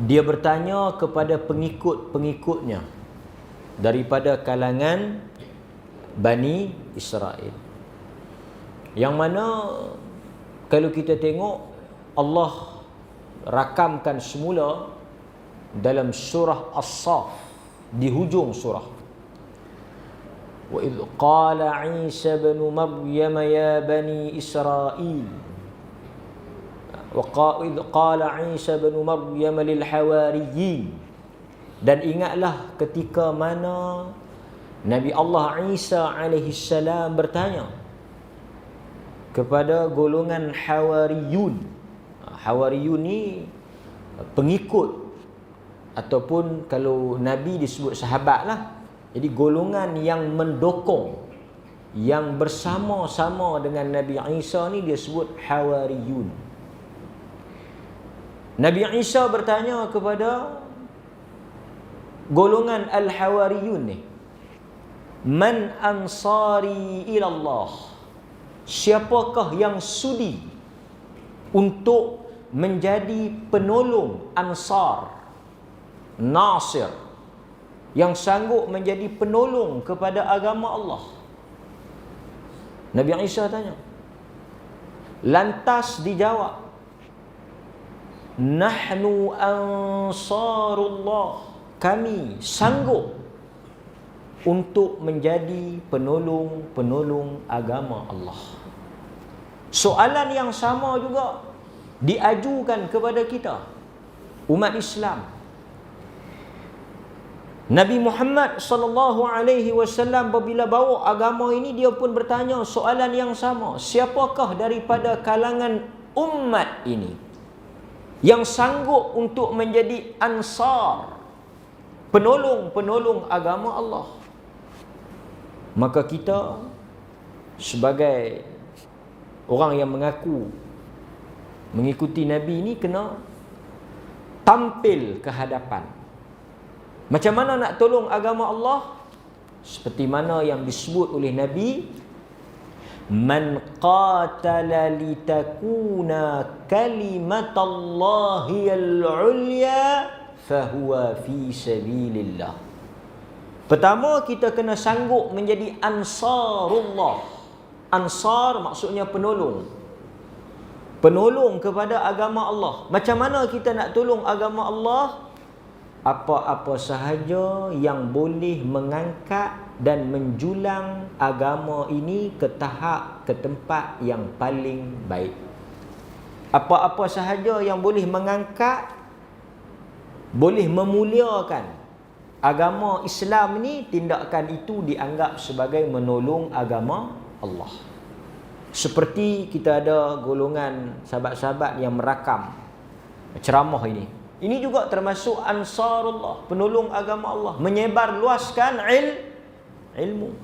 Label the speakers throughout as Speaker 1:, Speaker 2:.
Speaker 1: dia bertanya kepada pengikut-pengikutnya daripada kalangan Bani Israel, yang mana kalau kita tengok Allah rakamkan semula dalam surah As-Saff, di hujung surah, wa idh qala Isa bin Maryam ya bani Israil, wa idh qala Isa bin Maryam lil hawariyin. Dan ingatlah ketika mana Nabi Allah Isa alaihi salam bertanya kepada golongan Hawariyun. Hawariyun ni pengikut, ataupun kalau Nabi disebut sahabat lah. Jadi golongan yang mendokong, yang bersama-sama dengan Nabi Isa ni dia sebut Hawariyun. Nabi Isa bertanya kepada golongan Al-Hawariyun ni, man ansari ilallah, siapakah yang sudi untuk menjadi penolong, ansar, nasir, yang sanggup menjadi penolong kepada agama Allah? Nabi Isa tanya. Lantas dijawab, nahnu ansarullah, kami sanggup untuk menjadi penolong-penolong agama Allah. Soalan yang sama juga diajukan kepada kita, umat Islam. Nabi Muhammad sallallahu alaihi wasallam apabila bawa agama ini, dia pun bertanya soalan yang sama. Siapakah daripada kalangan umat ini yang sanggup untuk menjadi ansar, penolong-penolong agama Allah? Maka kita sebagai orang yang mengaku mengikuti Nabi ini kena tampil ke hadapan. Macam mana nak tolong agama Allah? Seperti mana yang disebut oleh Nabi, man qatala litakuna kalimatallahi al-ulya fahuwa fi sabilillah. Pertama, kita kena sanggup menjadi ansarullah. Ansar maksudnya penolong. Penolong kepada agama Allah. Macam mana kita nak tolong agama Allah? Apa-apa sahaja yang boleh mengangkat dan menjulang agama ini ke tahap, ke tempat yang paling baik. Apa-apa sahaja yang boleh mengangkat, boleh memuliakan agama Islam ni, tindakan itu dianggap sebagai menolong agama Allah. Seperti kita ada golongan sahabat-sahabat yang merakam ceramah ini. Ini juga termasuk ansarullah, penolong agama Allah, menyebar luaskan ilmu.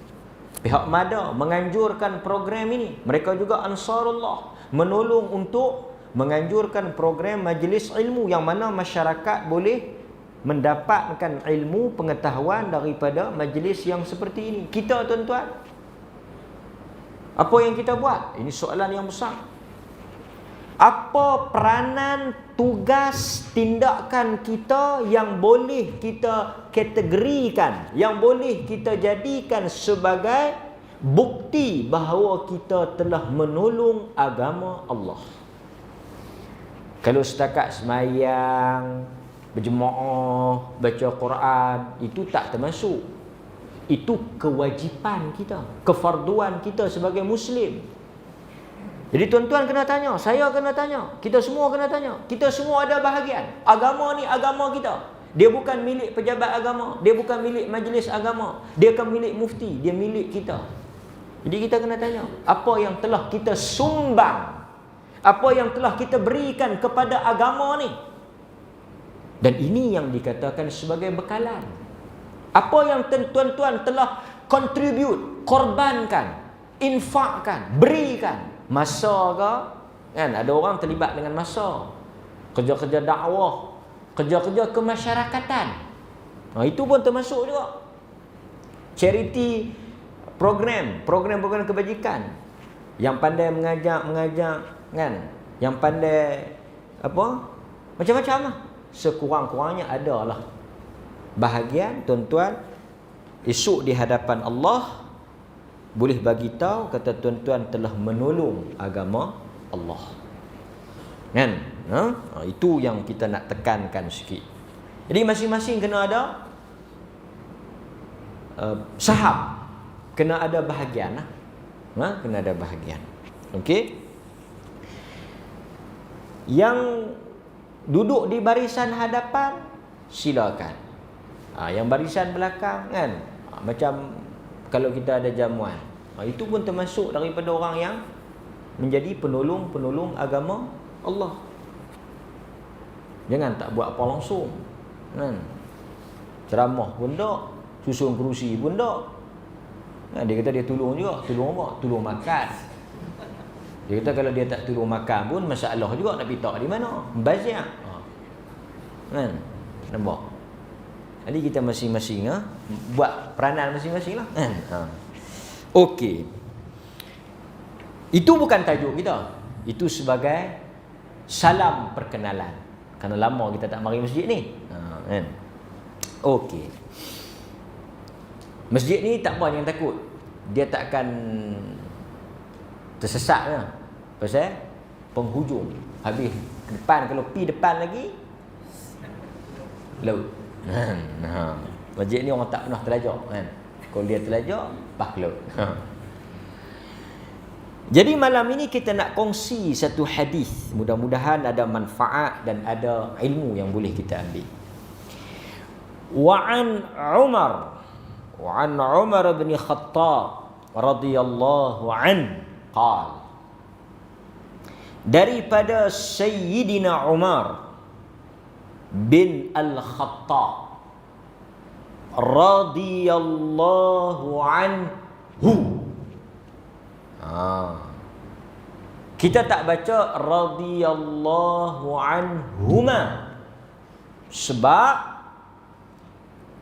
Speaker 1: Pihak MADA menganjurkan program ini, mereka juga ansarullah, menolong untuk menganjurkan program majlis ilmu yang mana masyarakat boleh mendapatkan ilmu pengetahuan daripada majlis yang seperti ini. Kita tuan-tuan, apa yang kita buat? Ini soalan yang besar. Apa peranan, tugas, tindakan kita yang boleh kita kategorikan, yang boleh kita jadikan sebagai bukti bahawa kita telah menolong agama Allah? Kalau setakat semayang, berjemaah, baca Quran, itu tak termasuk. Itu kewajipan kita, kefarduan kita sebagai Muslim. Jadi tuan-tuan kena tanya, saya kena tanya, kita semua kena tanya. Kita semua ada bahagian. Agama ni agama kita. Dia bukan milik pejabat agama, dia bukan milik majlis agama, dia bukan milik mufti, dia milik kita. Jadi kita kena tanya, apa yang telah kita sumbang, apa yang telah kita berikan kepada agama ni? Dan ini yang dikatakan sebagai bekalan. Apa yang tuan-tuan telah contribute, korbankan, infakkan, berikan. Masa ke? Kan ada orang terlibat dengan masa. Kerja-kerja dakwah, kerja-kerja kemasyarakatan. Itu pun termasuk juga. Charity program kebajikan. Yang pandai mengajak kan? Yang pandai apa? Macam-macam lah. sekurang-kurangnya adalah bahagian tuan-tuan esok di hadapan Allah boleh bagi tahu kata tuan-tuan telah menolong agama Allah. Kan? Itu yang kita nak tekankan sikit. Jadi masing-masing kena ada saham, kena ada bahagian lah. Kena ada bahagian. Okey. Yang duduk di barisan hadapan silakan. Yang barisan belakang kan, macam kalau kita ada jamuan, itu pun termasuk daripada orang yang menjadi penolong-penolong agama Allah. Jangan tak buat apa langsung kan. Ceramah pun tak, susun kerusi pun tak. Dia kata dia tolong juga. Tolong apa? Tolong makan. Dia kata kalau dia tak tolong makan pun masalah juga nak pitak di mana. Bazir. Kan? Nampak? Jadi kita masing-masing buat peranan masing-masing lah. Okey. Itu bukan tajuk kita. Itu sebagai salam perkenalan. Kerana lama kita tak mari masjid ni. Kan? Okey. Masjid ni tak apa, jangan takut. Dia tak akan tersesat lah. Pasal penghujung. Habis depan, kalau pi depan lagi laut. Masjid ni orang tak pernah terlajak kan. Kalau dia terlajak, pakluk. Jadi malam ini kita nak kongsi satu hadis. Mudah-mudahan ada manfaat dan ada ilmu yang boleh kita ambil. Wa an Umar bin Khattab radhiyallahu an qala, daripada Sayyidina Umar bin Al-Khattab radhiyallahu anhu. Kita tak baca radhiyallahu anhuma sebab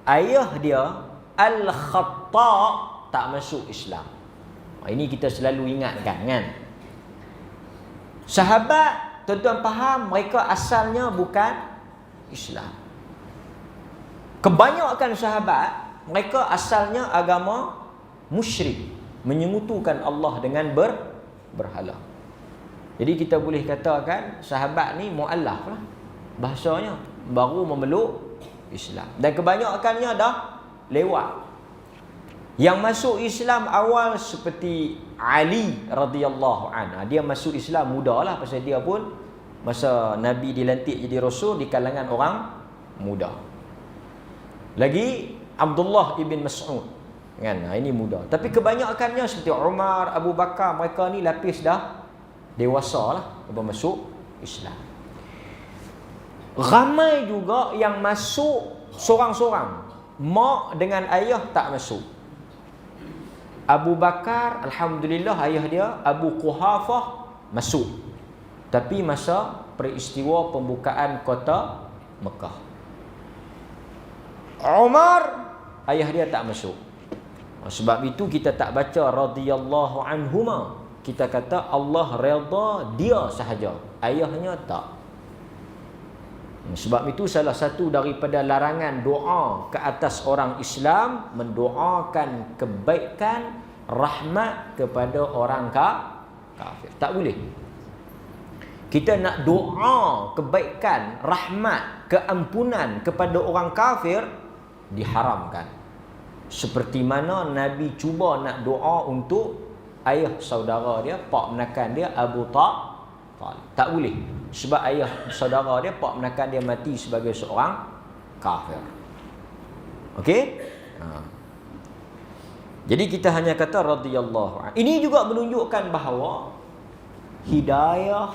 Speaker 1: ayah dia Al-Khattab tak masuk Islam. Ini kita selalu ingatkan kan. Sahabat, tuan-tuan faham, mereka asalnya bukan Islam. Kebanyakan sahabat mereka asalnya agama musyrik, menyekutukan Allah dengan berhala. Jadi kita boleh katakan sahabat ni muallaf lah bahasanya, baru memeluk Islam. Dan kebanyakannya dah lewat. Yang masuk Islam awal seperti Ali radhiyallahu anhu. Dia masuk Islam muda lah, pasal dia pun masa Nabi dilantik jadi Rasul di kalangan orang muda. Lagi Abdullah ibn Mas'ud kan, ini muda. Tapi kebanyakannya seperti Umar, Abu Bakar, mereka ni lapis dah dewasa lah apa masuk Islam. Ramai juga yang masuk sorang-sorang, mak dengan ayah tak masuk. Abu Bakar, alhamdulillah ayah dia Abu Quhafah masuk. Tapi masa peristiwa pembukaan kota Mekah. Umar, ayah dia tak masuk. Sebab itu kita tak baca radhiyallahu anhuma. Kita kata Allah redha dia sahaja, ayahnya tak. Sebab itu salah satu daripada larangan doa ke atas orang Islam, mendoakan kebaikan, rahmat kepada orang kafir. Tak boleh. Kita nak doa kebaikan, rahmat, keampunan kepada orang kafir diharamkan. Seperti mana Nabi cuba nak doa untuk ayah saudara dia, pak menakan dia Abu Talib. Tak boleh. Sebab ayah saudara dia, pak menakan dia mati sebagai seorang kafir. Okey? Jadi kita hanya kata radhiyallahu anhu. Ini juga menunjukkan bahawa hidayah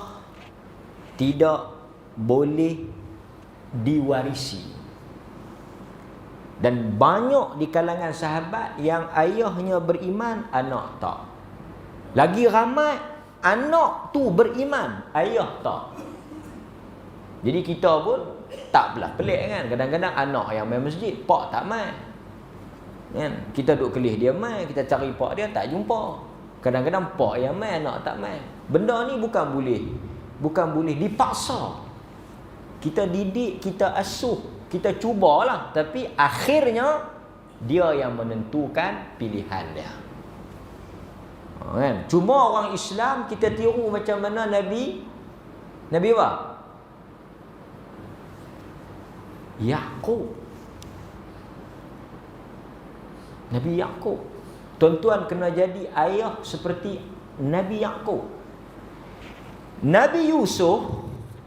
Speaker 1: tidak boleh diwarisi. Dan banyak di kalangan sahabat yang ayahnya beriman, anak tak. Lagi ramai anak tu beriman, ayah tak. Jadi kita pun tak belah pelik kan. Kadang-kadang anak yang main masjid, pak tak main kan. Kita duduk kelih dia main, kita cari pak dia tak jumpa. Kadang-kadang pak yang main, anak tak main. Benda ni bukan boleh dipaksa. Kita didik, kita asuh, kita cubalah, tapi akhirnya dia yang menentukan pilihan dia. Kan? Cuma orang Islam kita tiru macam mana Nabi apa? Yaqub. Nabi Yaqub. Tuan-tuan kena jadi ayah seperti Nabi Yaqub. Nabi Yusuf,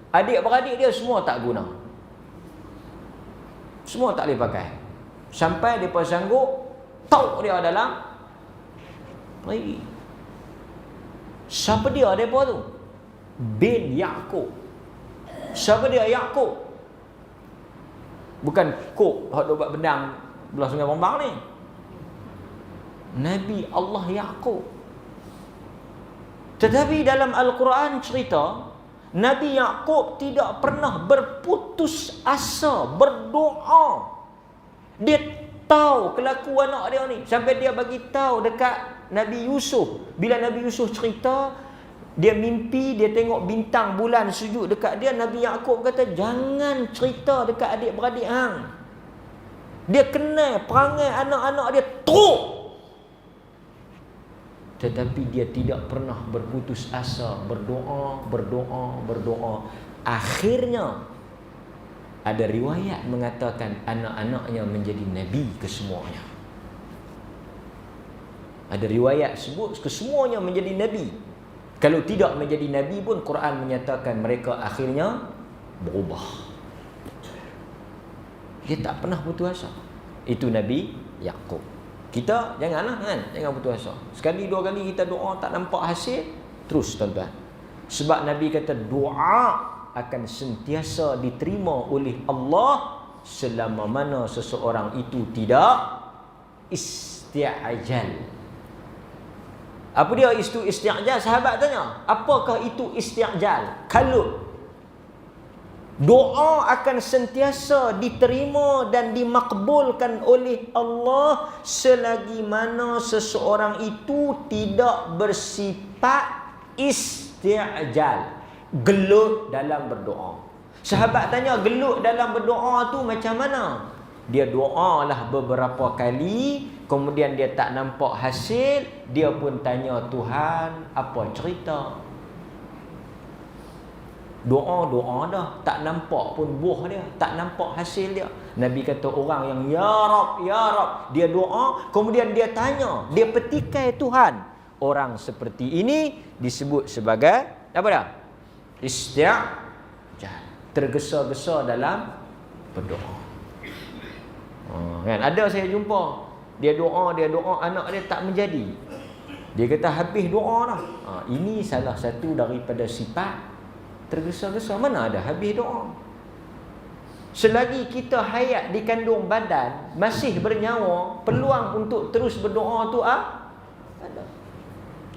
Speaker 1: adik-beradik dia semua tak guna. Semua tak boleh pakai. Sampai mereka sanggup tauk dia dalam pergi. Siapa dia mereka tu? Bin Yaqub. Siapa dia Yaqub? Bukan kok hak buat bedang belah Sungai Bombang ni. Nabi Allah Yaqub. Tetapi dalam Al-Quran cerita Nabi Yaqub tidak pernah berputus asa berdoa. Dia tahu kelakuan anak dia ni sampai dia bagi tahu dekat Nabi Yusuf. Bila Nabi Yusuf cerita, dia mimpi, dia tengok bintang bulan sujud dekat dia. Nabi Yaqub kata, jangan cerita dekat adik-beradik hang. Dia kenal perangai anak-anak dia teruk. Tetapi dia tidak pernah berputus asa, berdoa. Akhirnya ada riwayat mengatakan anak-anaknya menjadi nabi kesemuanya. Ada riwayat sebut kesemuanya menjadi nabi. Kalau tidak menjadi nabi pun Quran menyatakan mereka akhirnya berubah. Dia tak pernah putus asa. Itu Nabi Yaqub. Kita janganlah kan, jangan putus asa. Sekali dua kali kita doa tak nampak hasil, terus tuan-tuan. Sebab Nabi kata doa akan sentiasa diterima oleh Allah selama mana seseorang itu tidak isti'ajal. Apa dia itu isti'jal? Sahabat tanya, apakah itu isti'jal? Kalau doa akan sentiasa diterima dan dimakbulkan oleh Allah selagi mana seseorang itu tidak bersifat isti'jal, gelut dalam berdoa. Sahabat tanya, gelut dalam berdoa tu macam mana? Dia doalah beberapa kali, kemudian dia tak nampak hasil, dia pun tanya Tuhan, apa cerita? Doa dah, tak nampak pun buah dia, tak nampak hasil dia. Nabi kata orang yang ya Rab, dia doa, kemudian dia tanya, dia petikai Tuhan. Orang seperti ini disebut sebagai apa dah? Isti'jal, tergesa-gesa dalam berdoa. Kan ada saya jumpa, dia doa, anak dia tak menjadi. Dia kata habis doa dah. Ini salah satu daripada sifat tergesa-gesa. Mana ada habis doa? Selagi kita hayat di kandung badan, masih bernyawa, peluang untuk terus berdoa tu ada.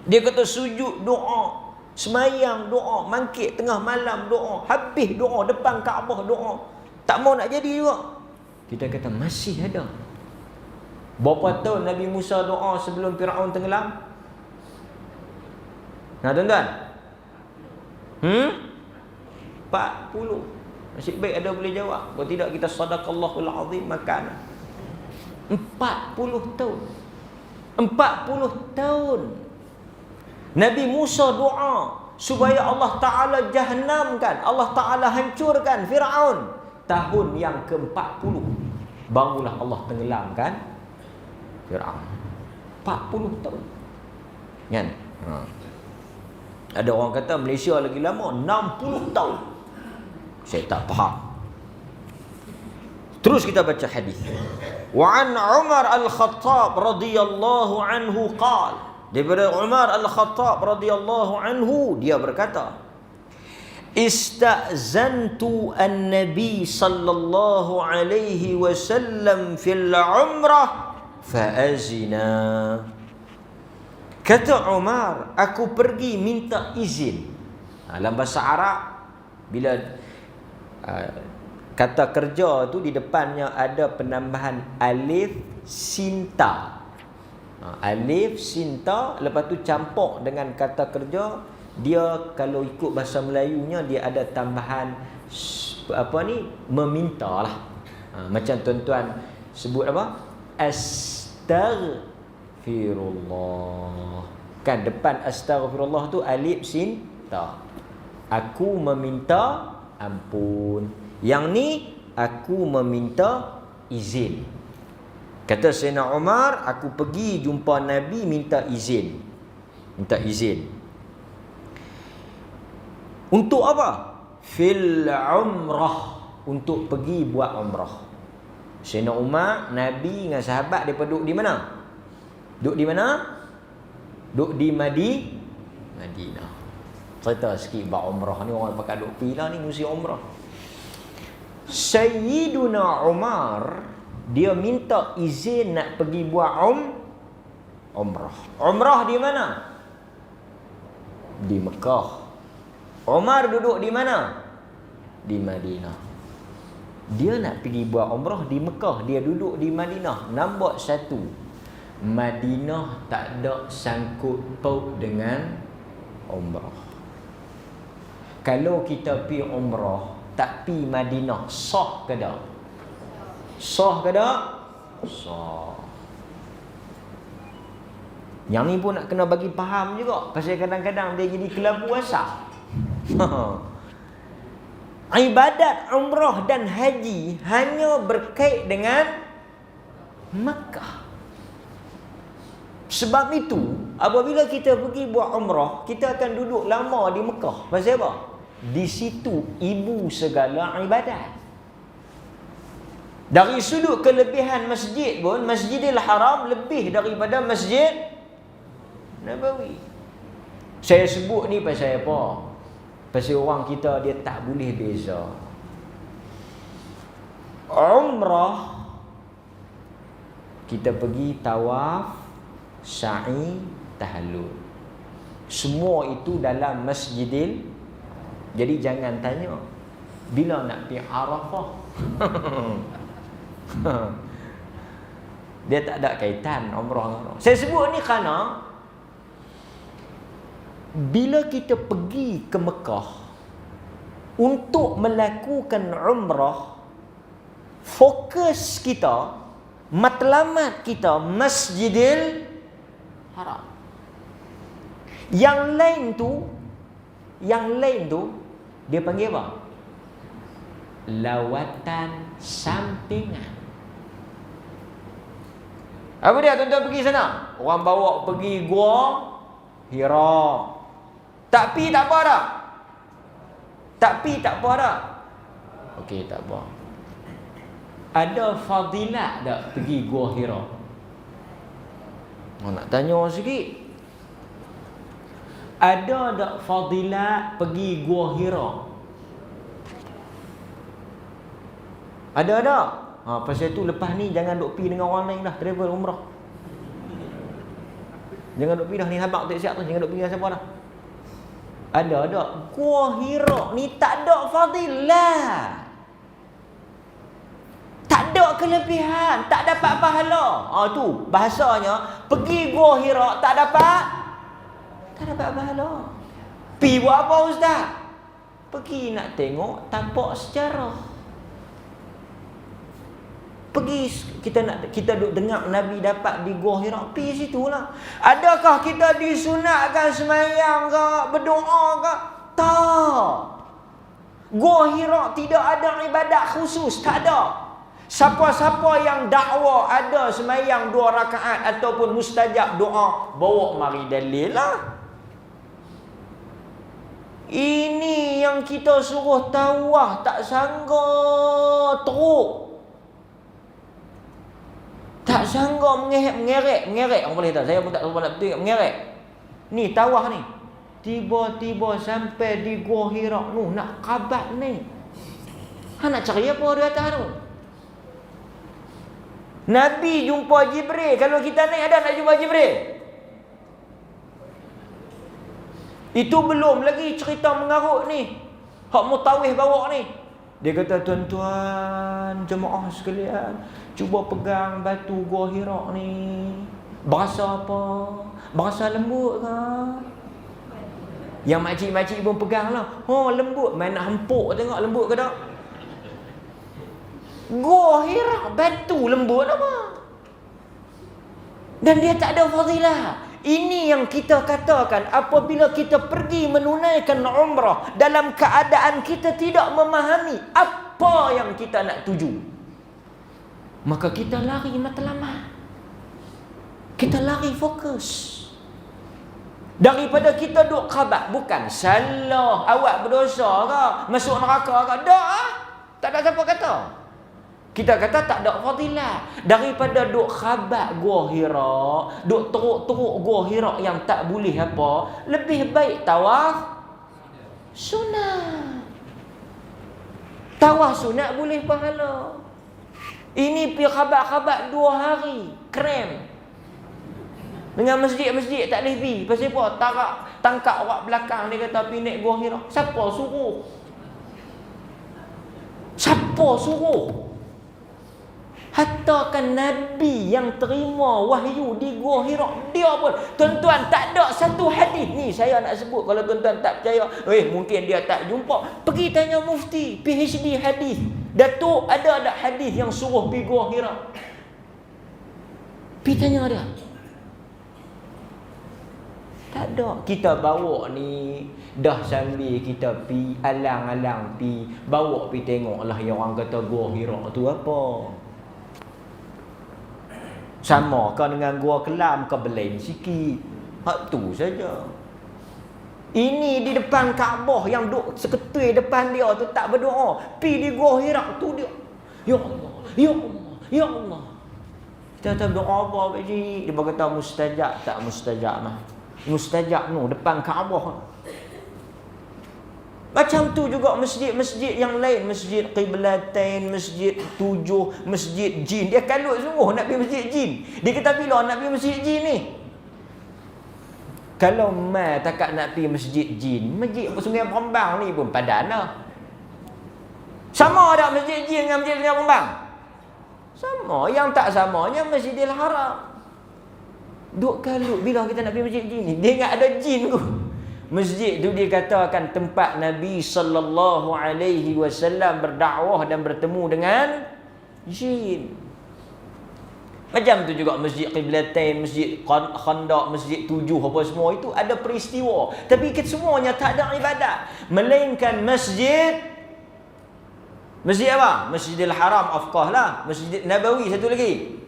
Speaker 1: Dia kata sujud doa, semayang doa, mangkit tengah malam doa, habis doa, depan Kaabah doa, tak mau nak jadi juga. Kita kata masih ada. Berapa tahun Nabi Musa doa sebelum Firaun tenggelam? Nah tuan-tuan, 40. Nasib baik ada boleh jawab. Kalau tidak kita sadaqallahul azim makan. 40 tahun. 40 tahun. Nabi Musa doa supaya Allah Ta'ala jahannamkan, Allah Ta'ala hancurkan Firaun. Tahun yang ke-40 barulah Allah tenggelamkan Firaun. 40 tahun. Kan? Ada orang kata Malaysia lagi lama, 60 tahun. Saya tak faham. Terus kita baca hadis. Wa an Umar al-Khattab radhiyallahu anhu qala. Daripada Umar al-Khattab radhiyallahu anhu, dia berkata, Ista'zantu an-nabi sallallahu alaihi wasallam fil umrah fa'azina. Kata Umar, aku pergi minta izin. Dalam bahasa Arab, bila kata kerja tu di depannya ada penambahan alif sinta. Alif sinta, lepas tu campur dengan kata kerja. Dia kalau ikut bahasa Melayunya, dia ada tambahan apa ni, memintalah. Macam tuan-tuan sebut apa? Astaghfirullah. Kan depan astaghfirullah tu alif sin ta. Aku meminta ampun. Yang ni aku meminta izin. Kata Sayyidina Umar, aku pergi jumpa Nabi minta izin. Minta izin. Untuk apa? Fil umrah. Untuk pergi buat umrah. Sayyidina Umar, Nabi dengan sahabat dia duduk di mana? Duduk di mana? Duduk di Madinah. Cerita sikit buat umrah ni, orang pakai duk pila ni mesti umrah. Sayyiduna Umar dia minta izin nak pergi buat umrah. Umrah di mana? Di Mekah. Umar duduk di mana? Di Madinah. Dia nak pergi buat umrah di Mekah, dia duduk di Madinah. Nombor satu, Madinah tak ada sangkut paut dengan umrah. Kalau kita pergi umrah tak pergi Madinah, sah ke tak? Sah ke tak? Sah. Yang ni pun nak kena bagi faham juga, pasal kadang-kadang dia jadi kelabu asal. Ibadat umrah dan haji hanya berkait dengan Makkah. Sebab itu apabila kita pergi buat umrah, kita akan duduk lama di Mekah. Pasal apa? Di situ ibu segala ibadat. Dari sudut kelebihan masjid pun, Masjidil Haram lebih daripada Masjid Nabawi. Saya sebut ni pasal apa? Pasal orang kita dia tak boleh beza. Umrah kita pergi tawaf, sa'i, tahallul. Semua itu dalam Masjidil. Jadi jangan tanya bila nak pergi Arafah. Dia tak ada kaitan umrah. Saya sebut ni kerana bila kita pergi ke Mekah untuk melakukan umrah, fokus kita, matlamat kita Masjidil Haram. Yang lain tu dia panggil apa? Lawatan sampingan. Apa dia tuan-tuan pergi sana? Orang bawa pergi Gua Hira. Tak pi tak apa dah. Tak pi tak apa dah. Okey, tak apa. Ada fadilat tak pergi Gua Hira? Nak tanya sikit. Ada tak fadilat pergi Gua Hira? Ada tak? Pasal tu lepas ni jangan duk pi dengan orang lain dah, travel umrah. Jangan duk pi dah ni habaq tak siap tu, jangan duk pi dengan siapa dah. Ada tak? Gua Hira ni tak ada fadilat. Tak ada kelebihan, tak dapat pahala. Tu bahasanya pergi Gua Hira tak dapat pahala. Pi buat apa ustaz? Pergi nak tengok tapak sejarah. Pergi kita duk dengar Nabi dapat di Gua Hira, pi situlah. Adakah kita disunatkan semayang ke, berdoa ke? Tak. Gua Hira tidak ada ibadat khusus, tak ada. Siapa-siapa yang dakwa ada semayang 2 rakaat ataupun mustajab doa, bawa mari dalil lah. Ini yang kita suruh tawah tak sanggup teruk. Tak sanggup mengerek. Orang boleh tahu, saya pun tak tahu nak betul mengerek. Ni tawah ni. Tiba-tiba sampai di Gua Hira tu nak kabat ni. Nak cari apa di atas tu? Nabi jumpa Jibril. Kalau kita naik ada nak jumpa Jibril? Itu belum lagi cerita mengarut ni. Hak mutawih bawa ni. Dia kata, tuan-tuan jemaah sekalian, cuba pegang batu Gua Hira ni. Berasa apa? Berasa lembut ke? Yang makcik-makcik pun pegang lah. Lembut. Main nak hempuk tengok lembut ke tak? Gua Hira batu lembut apa? Dan dia tak ada fadilah. Ini yang kita katakan apabila kita pergi menunaikan umrah dalam keadaan kita tidak memahami apa yang kita nak tuju, maka kita lari matlamat. Kita lari fokus. Daripada kita duk khabar, bukan salah, awak berdosa ke, masuk neraka ke, dah. Tak ada siapa kata. Kita kata tak ada fadilah. Daripada duk khabar Gua Hira, duk teruk-teruk Gua Hira yang tak boleh apa, lebih baik tawaf sunat. Tawaf sunat boleh pahala. Ini pi khabar-khabar 2 hari, krem. Dengan masjid-masjid tak boleh pergi. Pasal apa? Tangkap orang belakang dia kata pergi naik Gua Hira. Siapa suruh? Siapa suruh? Hatta kan Nabi yang terima wahyu di Gua Hira, dia pun, tuan-tuan, tak ada satu hadis ni saya nak sebut. Kalau tuan-tuan tak percaya, mungkin dia tak jumpa, pergi tanya mufti PhD hadis. Datuk, ada hadis yang suruh pergi Gua Hira? Pergi tanya dia. Tak ada. Kita bawa ni dah sambil kita pi alang-alang pi bawa pi tengoklah yang orang kata Gua Hira tu apa. Sama ke dengan Gua Kelam ke belain sikit. Hak tu saja. Ini di depan Kaabah yang duk seketui depan dia tu tak berdoa. Pi di Gua Hira tu dia, ya Allah, ya Allah, ya Allah. Kita tak berdoa apa Pak Cik? Dia berkata mustajab tak mustajab mah. Mustajab nu depan Kaabah. Macam tu juga masjid-masjid yang lain, masjid Qiblatain, masjid 7, masjid jin. Dia kalut sungguh nak pergi masjid jin. Dia kata bila nak pergi masjid jin ni? Kalau mai takat nak pergi masjid jin, masjid Sungai Perembang ni pun padan lah. Sama ada masjid jin dengan masjid Sungai Perembang? Sama. Yang tak samanya Masjidil Haram. Duk kalut bila kita nak pergi masjid jin ni. Dia ingat ada jin tu. Masjid tu dia katakan tempat Nabi sallallahu alaihi wasallam berdakwah dan bertemu dengan jin. Macam tu juga masjid Qiblatain, masjid Khandaq, masjid 7 apa semua itu ada peristiwa. Tapi semuanya tak ada ibadat. Melainkan masjid apa? Masjidil Haram Afqah lah. Masjid Nabawi satu lagi.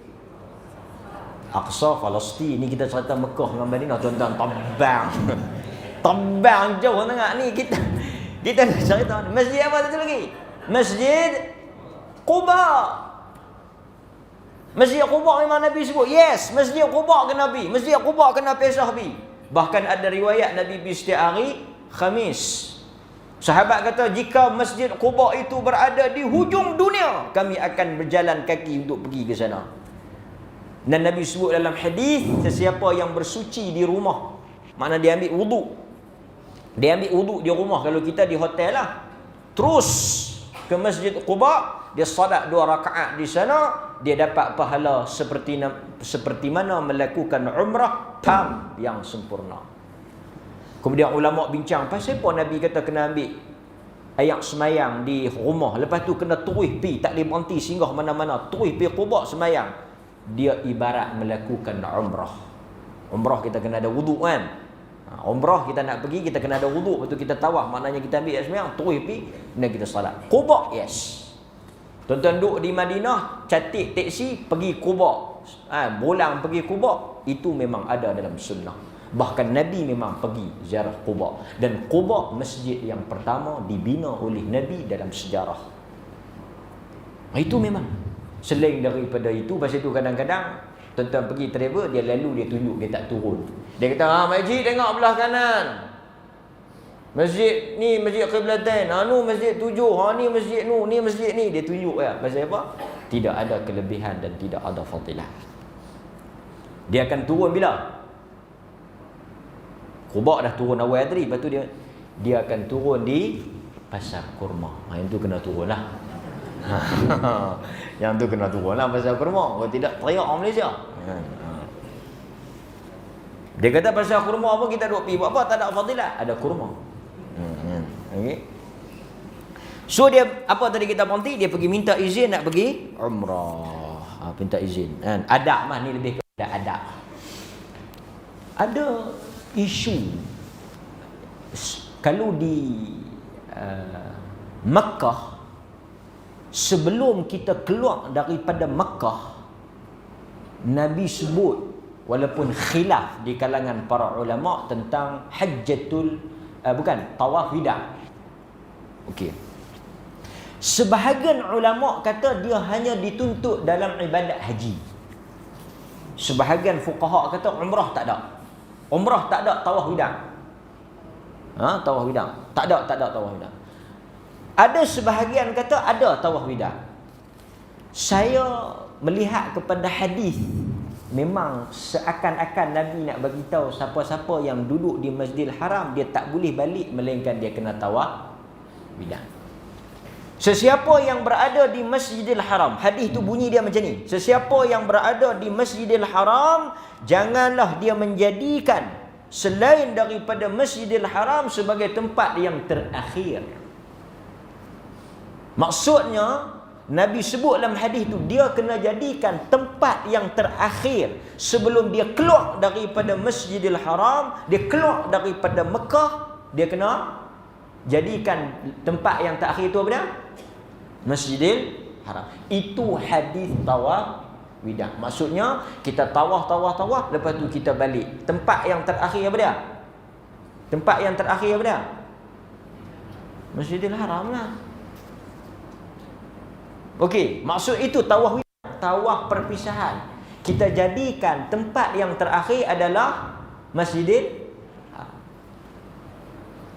Speaker 1: Aqsa Palestin. Ni kita cerita Mekah dengan Madinah, tuan-tuan, terbang. Terbang jauh tengah ni kita nak cerita. Masjid apa satu lagi? Masjid Quba. Masjid Quba memang Nabi sebut. Yes, Masjid Quba ke Nabi. Masjid Quba kena pesah bi. Bahkan ada riwayat Nabi bi setiap hari Khamis. Sahabat kata jika Masjid Quba itu berada di hujung dunia, kami akan berjalan kaki untuk pergi ke sana. Dan Nabi sebut dalam hadis, sesiapa yang bersuci di rumah, makna dia ambil wudu. Dia ambil wudu di rumah. Kalau kita di hotel lah, terus ke Masjid Quba, dia salat 2 rakaat di sana, dia dapat pahala seperti mana melakukan umrah tam yang sempurna. Kemudian ulama bincang, pasal apa Nabi kata kena ambil ayat semayang di rumah, lepas tu kena terus pi, tak boleh berhenti singgah mana-mana, terus pi Quba semayang. Dia ibarat melakukan umrah. Umrah kita kena ada wudu kan. Umrah kita nak pergi, kita kena ada wudu, lepas tu kita tawaf, maknanya kita ambil ayat semayang, terus pi dan kita salat. Quba, yes. Tuan-tuan duduk di Madinah, catik teksi pergi Quba, bolang pergi Quba, itu memang ada dalam sunnah. Bahkan Nabi memang pergi ziarah Quba. Dan Quba masjid yang pertama dibina oleh Nabi dalam sejarah. Itu memang. Selain daripada itu, pasal itu kadang-kadang tuan-tuan pergi travel, dia lalu dia tunjuk, dia tak turun. Dia kata, Majid tengok belah kanan. Masjid ni Masjid Qiblatain, nu Masjid 7, ni masjid ni masjid ni. Dia tunjuk ya. Pasal apa? Tidak ada kelebihan dan tidak ada fadilah. Dia akan turun bila? Quba dah turun awal tadi, lepas tu dia akan turun di Pasar Kurma. Yang tu kena turun lah. Yang tu kena turun lah Pasar Kurma. Kalau tidak teriak orang Malaysia. Dia kata Pasar Kurma apa, kita duk pergi buat apa, tak ada fadilah. Ada kurma. Okay. So dia apa tadi kita berhenti, dia pergi minta izin nak pergi umrah. Minta izin kan. Adab mah ni lebih kepada adab. Ada isu kalau di Makkah, sebelum kita keluar daripada Makkah, Nabi sebut, walaupun khilaf di kalangan para ulama tentang tawaf wida. Okey. Sebahagian ulama kata dia hanya dituntut dalam ibadat haji. Sebahagian fuqaha kata umrah tak ada. Umrah tak ada tawaf wida. Tawaf wida. Tak ada tawaf wida. Ada sebahagian kata ada tawaf wida. Saya melihat kepada hadis, memang seakan-akan Nabi nak bagi tahu siapa-siapa yang duduk di Masjidil Haram dia tak boleh balik melainkan dia kena tawaf wida. Sesiapa yang berada di Masjidil Haram, hadis tu bunyi dia macam ni. Sesiapa yang berada di Masjidil Haram, janganlah dia menjadikan selain daripada Masjidil Haram sebagai tempat yang terakhir. Maksudnya Nabi sebut dalam hadis tu, dia kena jadikan tempat yang terakhir sebelum dia keluar daripada Masjidil Haram, dia keluar daripada Mekah, dia kena jadikan tempat yang terakhir tu apa dia? Masjidil Haram. Itu hadis tawaf wida. Maksudnya kita tawaf, lepas tu kita balik. Tempat yang terakhir apa dia? Tempat yang terakhir apa dia? Masjidil Haram lah. Okey, maksud itu tawaf wida, tawaf perpisahan. Kita jadikan tempat yang terakhir adalah Masjidil Haram.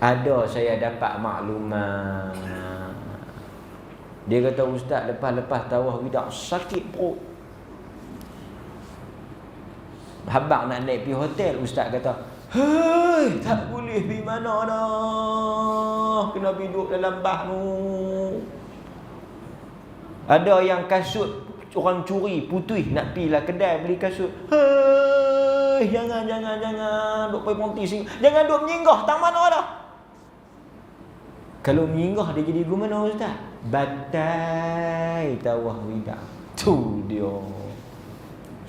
Speaker 1: Ada saya dapat maklumat. Dia kata, ustaz, lepas tawaf wida sakit perut. Habang nak naik pergi hotel, ustaz kata, hei, tak boleh pergi mana dah, kena duduk dalam bah tu. Ada yang kasut orang curi putih, nak pergi lah kedai beli kasut. Hei, jangan duk pergi ponti sini, jangan duk menyinggah tak mana dah. Kalau menyinggah dia jadi gimana, ustaz? Batai tawaf wida. Tu dia.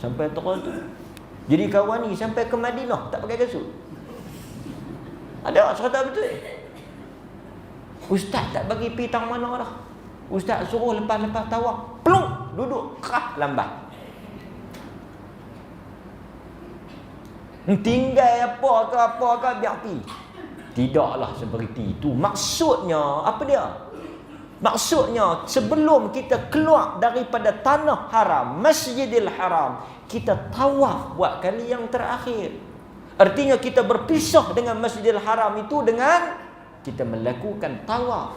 Speaker 1: Sampai terus tu. Jadi kawan ni sampai ke Madinah tak pakai kasut. Ada cerita betul. Ustaz tak bagi pergi tang mana dah. Ustaz suruh lepas tawaf, plong, duduk kerah lambat. Tinggal apa ke biar pergi. Tidaklah seperti itu. Maksudnya apa dia? Maksudnya sebelum kita keluar daripada tanah haram, Masjidil Haram, kita tawaf buat kali yang terakhir. Artinya kita berpisah dengan Masjidil Haram itu dengan kita melakukan tawaf.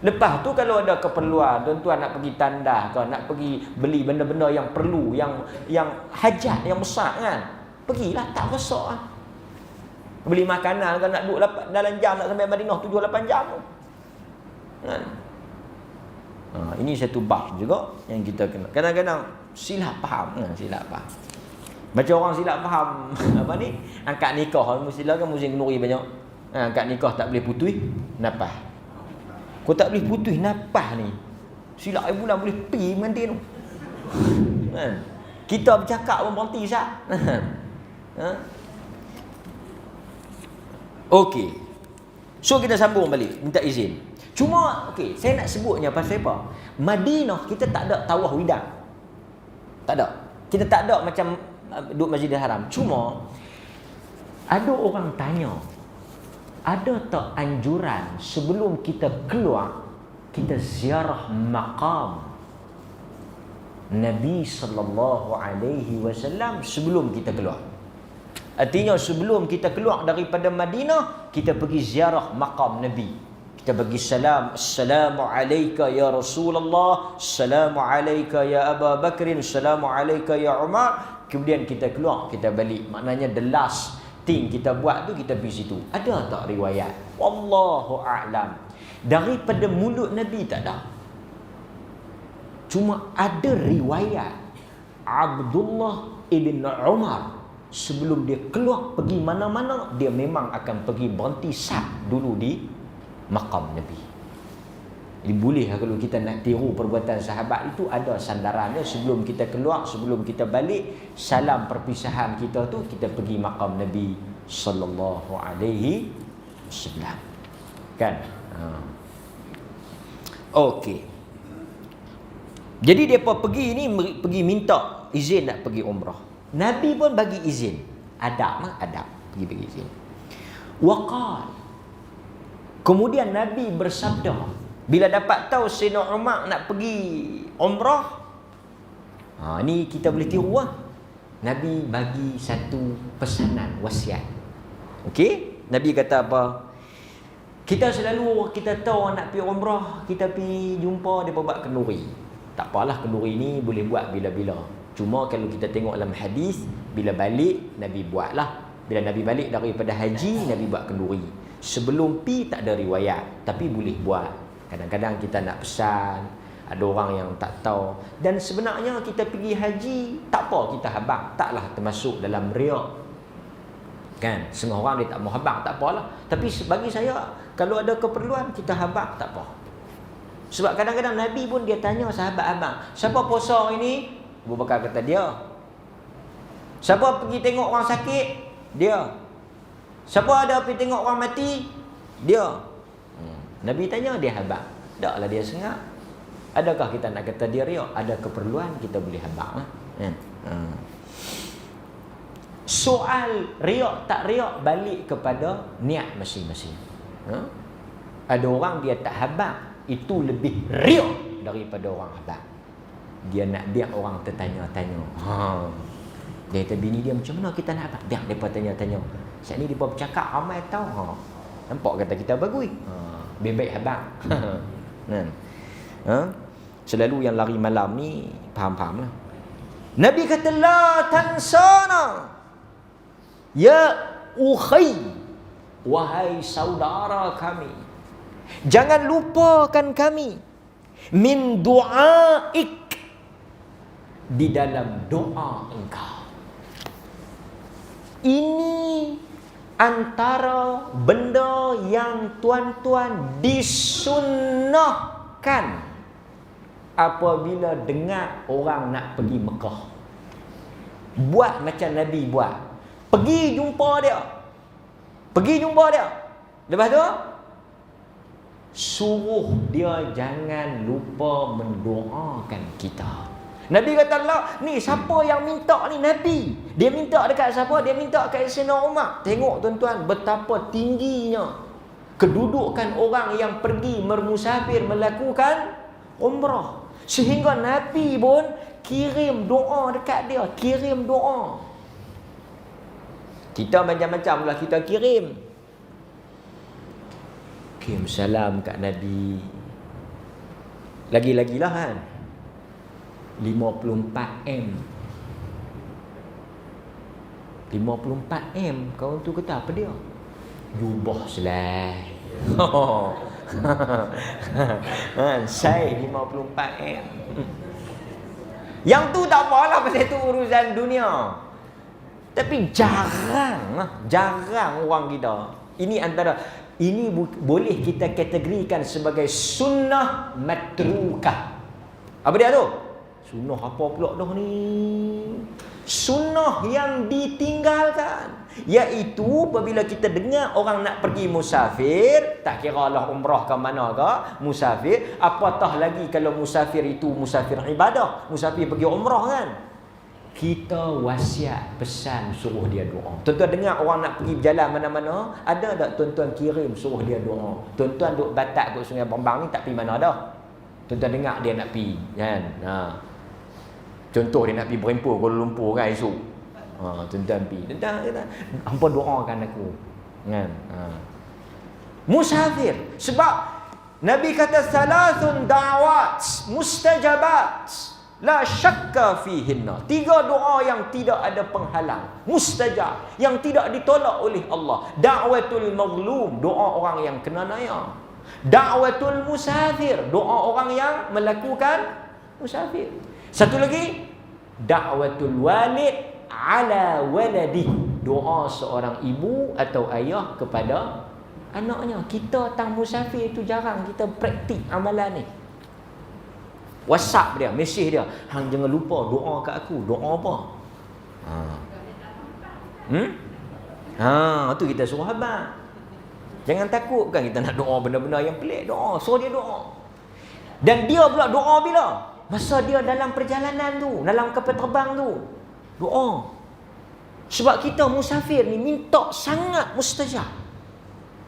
Speaker 1: Lepas tu kalau ada keperluan, tuan-tuan nak pergi tandas ke, nak pergi beli benda-benda yang perlu, yang hajat yang besar kan, pergilah, tak rosak lah. Beli makanan kan, nak duduk dalam jam, nak sampai Madinah 7-8 jam kan. Ini satu bab juga yang kita kena. Kadang-kadang silap faham kan, silap faham. Macam orang silap faham apa ni, angkat nikah mestilah kan musim kenduri banyak. Angkat nikah tak boleh putih nafas. Kau tak boleh putih nafas ni, silap bulan boleh pi mengantin tu. Kan? Kita bercakap pun berhenti sat. Okey. So kita sambung balik, minta izin. Cuma okey, saya nak sebutnya pasal apa? Madinah kita tak ada tawaf wida. Tak ada. Kita tak ada macam duduk Masjidil Haram. Cuma ada orang tanya, ada tak anjuran sebelum kita keluar kita ziarah maqam Nabi sallallahu alaihi wasallam sebelum kita keluar? Artinya sebelum kita keluar daripada Madinah, kita pergi ziarah maqam Nabi. Kita bagi salam, assalamu alayka ya Rasulullah, assalamu alayka ya Abu Bakrin, assalamu alayka ya Umar. Kemudian kita keluar, kita balik. Maknanya the last thing kita buat tu kita pergi situ. Ada tak riwayat? Wallahu a'lam. Daripada mulut Nabi tak ada. Cuma ada riwayat Abdullah ibn Umar sebelum dia keluar pergi mana-mana, dia memang akan pergi berhenti sat dulu di maqam Nabi. Jadi boleh kalau kita nak tiru perbuatan sahabat itu, ada sandarannya. Sebelum kita keluar, sebelum kita balik, salam perpisahan kita tu, kita pergi maqam Nabi sallallahu alaihi wasallam. Kan? Okey. Jadi depa pergi ni, pergi minta izin nak pergi umrah. Nabi pun bagi izin. Adab, pergi bagi izin. Waqal. Kemudian Nabi bersabda, bila dapat tahu Sayyidina Umar nak pergi umrah, ni kita boleh tiru lah. Nabi bagi satu pesanan, wasiat. Okey? Nabi kata apa? Kita selalu, kita tahu nak pergi umrah, kita pergi jumpa dia buat kenduri. Tak apalah, kenduri ni boleh buat bila-bila. Cuma kalau kita tengok dalam hadis, bila balik Nabi buatlah. Bila Nabi balik daripada haji, Nabi buat kenduri. Sebelum pi tak ada riwayat, tapi boleh buat. Kadang-kadang kita nak pesan, ada orang yang tak tahu. Dan sebenarnya kita pergi haji, tak apa kita habaq, taklah termasuk dalam riak. Kan? Semua orang dia tak mau habaq, tak apalah. Tapi bagi saya, kalau ada keperluan kita habaq, tak apa. Sebab kadang-kadang Nabi pun dia tanya sahabat abang, siapa puasa ini? Abu Bakar kata dia. Siapa pergi tengok orang sakit? Dia. Siapa ada pergi tengok orang mati? Dia. Nabi tanya, dia habaq. Taklah dia sengak. Adakah kita nak kata dia riak? Ada keperluan kita boleh habaq lah. Soal riak tak riak balik kepada niat masing-masing. Ada orang dia tak habaq, itu lebih riak daripada orang habaq. Dia nak biar orang tertanya-tanya. Dia kata bini dia, macam mana kita nak habaq? Biar mereka tanya-tanya. Saat ni mereka bercakap, ramai tahu. Nampak kata kita bagui. Baik-baik habaq. Selalu yang lari malam ni faham-faham lah. Nabi kata, la tansana ya ukhay, wahai saudara kami, jangan lupakan kami, min du'aik, di dalam doa engkau. Ini antara benda yang tuan-tuan disunnahkan apabila dengar orang nak pergi Mekah. Buat macam Nabi buat. Pergi jumpa dia. Lepas tu suruh dia jangan lupa mendoakan kita. Nabi kata, Allah, ni siapa yang minta ni? Nabi. Dia minta dekat siapa? Dia minta dekat Sayyidina Umar. Tengok tuan-tuan betapa tingginya kedudukan orang yang pergi bermusafir melakukan umrah. Sehingga Nabi pun kirim doa dekat dia. Kirim doa. Kita macam-macam lah kita kirim. Kirim salam kat Nabi. Lagi-lagilah kan. 54M. 54M. Kawan tu kata apa dia? Jubah selai. Saya 54M. Yang tu tak apalah, pasal itu urusan dunia. Tapi jarang orang kita. Ini antara, ini boleh kita kategorikan sebagai sunnah matrukah. Apa dia tu? Sunnah apa pula dah ni? Sunnah yang ditinggalkan. Iaitu apabila kita dengar orang nak pergi musafir, tak kira lah umrah ke mana ke, musafir, apatah lagi kalau musafir itu musafir ibadah, musafir pergi umrah kan, kita wasiat pesan suruh dia doa. Tuan-tuan dengar orang nak pergi berjalan mana-mana, ada tak tuan-tuan kirim suruh dia doa? Tuan-tuan duk batak kat Sungai Bambang ni tak pergi mana dah. Tuan-tuan dengar dia nak pergi kan. Contoh dia nak pergi Berempur Kuala Lumpur kan esok. Tuan-tuan pergi. Tuan-tuan kata, hampa doakan aku. Kan? Musafir. Sebab Nabi kata salasun da'wat mustajabat la syakka fihinna. 3 doa yang tidak ada penghalang, mustajab, yang tidak ditolak oleh Allah. Da'watul mazlum, doa orang yang kena naya. Da'watul musafir, doa orang yang melakukan musafir. Satu lagi, da'watul walid ala waladi, doa seorang ibu atau ayah kepada Anaknya, kita tang musafir tu jarang kita praktik amalan ni. WhatsApp dia, mesej dia, hang jangan lupa doa kat aku. Doa apa? Tu kita suruh abang. Jangan takut, bukan kita nak doa benda-benda yang pelik. Doa, suruh dia doa. Dan dia pula doa bila? Masa dia dalam perjalanan tu, dalam kapal terbang tu. Doa. Sebab kita musafir ni minta sangat mustajab.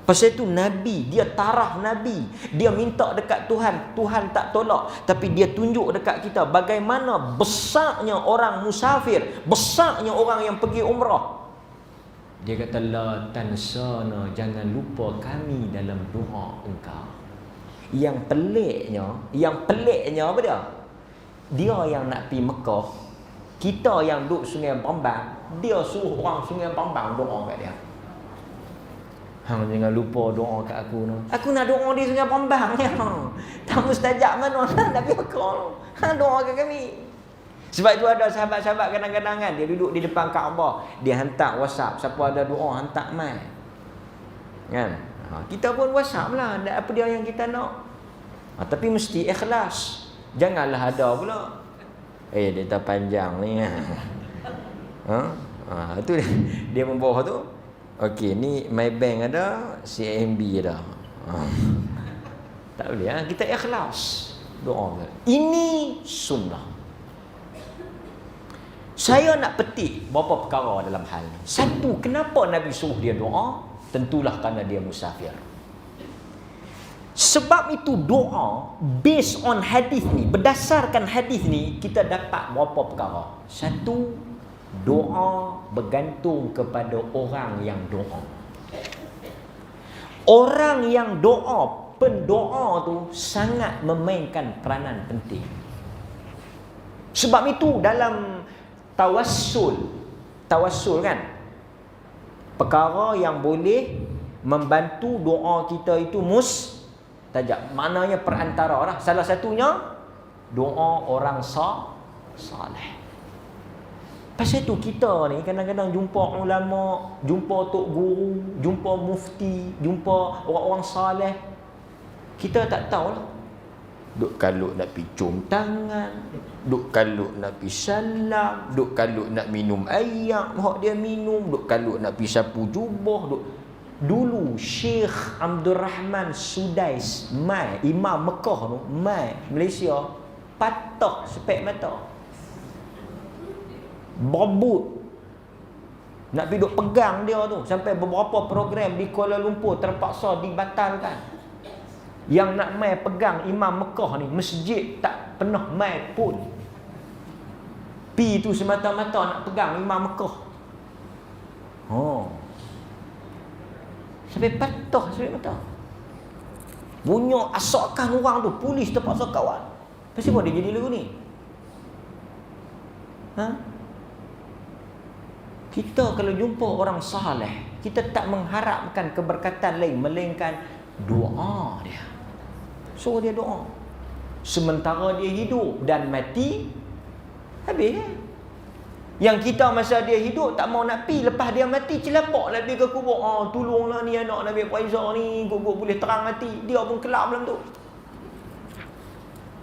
Speaker 1: Pasal itu Nabi, dia tarah Nabi. Dia minta dekat Tuhan, Tuhan tak tolak. Tapi dia tunjuk dekat kita bagaimana besarnya orang musafir, besarnya orang yang pergi umrah. Dia kata, la tansana, jangan lupa kami dalam doa engkau. Yang peliknya apa dia? Dia yang nak pergi Mekah, kita yang duduk Sungai Bambang, dia suruh orang Sungai Bambang doa kat dia. Hang jangan lupa doa kat aku no. Aku nak doa di Sungai Bambang ya. Tak mustajab mana nak pergi Mekah. Hang doa kat kami. Sebab itu ada sahabat-sahabat kadang-kadang kan, dia duduk di depan Kaabah, dia hantar WhatsApp, siapa ada doa hantar mai. Kan? Kita pun WhatsApp lah, apa dia yang kita nak. Tapi mesti ikhlas. Janganlah ada pula. Dia tak panjang ni kan. Itu dia membawa tu. Okey, ni Maybank ada, CIMB ada. Tak boleh kita ikhlas doa. Ini sunnah. Saya nak petik beberapa perkara dalam hal ni. Satu, kenapa Nabi suruh dia doa? Tentulah kerana dia musafir. Sebab itu doa based on hadis ni, berdasarkan hadis ni, kita dapat beberapa perkara. Satu, doa bergantung kepada orang yang doa. Orang yang doa, pendoa tu sangat memainkan peranan penting. Sebab itu dalam Tawassul kan, perkara yang boleh membantu doa kita itu mustajab. Maknanya perantara lah. Salah satunya doa orang saleh. Pasal itu kita ni kadang-kadang jumpa ulama, jumpa tok guru, jumpa mufti, jumpa orang-orang saleh, kita tak tahulah. Duk kalut nak pergi cium tangan, duk kalut nak pergi salam, duk kalut nak minum air hak dia minum, duk kalut nak pergi sapu jubah. Dulu Syekh Abdul Rahman Sudais mai Imam Mekah tu mai Malaysia, patah sepek mata, berebut nak pergi duk pegang dia tu, sampai beberapa program di Kuala Lumpur terpaksa dibatalkan. Yang nak mai pegang Imam Mekah ni, masjid tak pernah mai pun. Pi tu semata-mata nak pegang Imam Mekah. Sampai patah sampai mata. Bunyi asakkan orang tu, polis terpaksa kawal. Pasal apa dia jadi lagu ni? Kita kalau jumpa orang saleh, kita tak mengharapkan keberkatan lain melainkan doa dia. Suruh dia doa. Sementara dia hidup dan mati, habis kan? Yang kita masa dia hidup tak mau nak pi, lepas dia mati celapak lah pergi ke kubur. Tolonglah ni anak Nabi Faizal ni, gugur boleh terang mati. Dia pun kelak malam tu.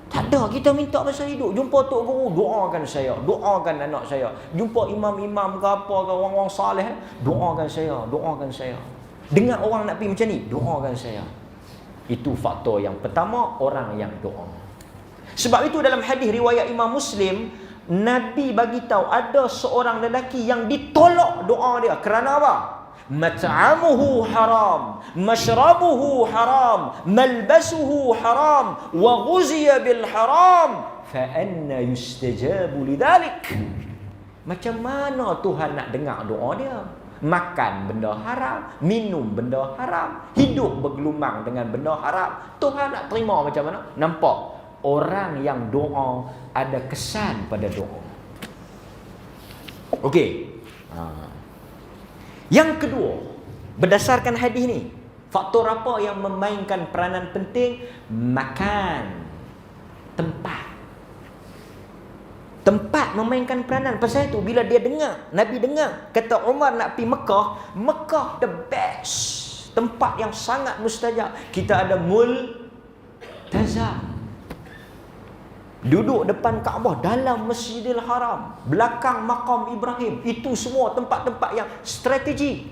Speaker 1: Tak ada, kita minta masa hidup. Jumpa tok guru, doakan saya, doakan anak saya. Jumpa imam-imam ke apa ke, orang-orang saleh, doakan saya, doakan saya. Dengar orang nak pergi macam ni, doakan saya. Itu faktor yang pertama, orang yang doa. Sebab itu dalam hadis riwayat Imam Muslim, Nabi bagi tahu ada seorang lelaki yang ditolak doa dia. Kerana apa? Mat'amuhu haram, mashrabuhu haram, malbasuhu haram, wa ghuziya bil haram, fa anna yustajabu lidzalik. Macam mana Tuhan nak dengar doa dia? Makan benda haram, minum benda haram, hidup bergelumang dengan benda haram, Tuhan nak terima macam mana? Nampak orang yang doa ada kesan pada doa. Okey. Yang kedua, berdasarkan hadis ni, faktor apa yang memainkan peranan penting? Makan, tempat. Tempat memainkan peranan. Pasal itu bila dia dengar, Nabi dengar kata Umar nak pergi Mekah, Mekah the best tempat yang sangat mustajab. Kita ada Multazam, duduk depan Kaabah, dalam Masjidil Haram, belakang makam Ibrahim. Itu semua tempat-tempat yang strategi.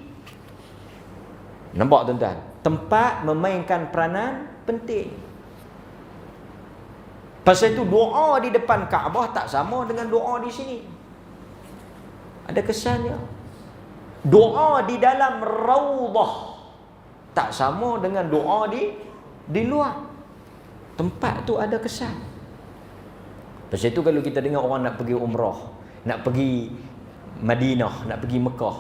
Speaker 1: Nampak tuan-tuan? Tempat memainkan peranan penting. Pasal itu doa di depan Kaabah tak sama dengan doa di sini. Ada kesannya. Doa di dalam Raudhah tak sama dengan doa di luar. Tempat tu ada kesan. Pasal itu kalau kita dengar orang nak pergi umrah, nak pergi Madinah, nak pergi Mekah,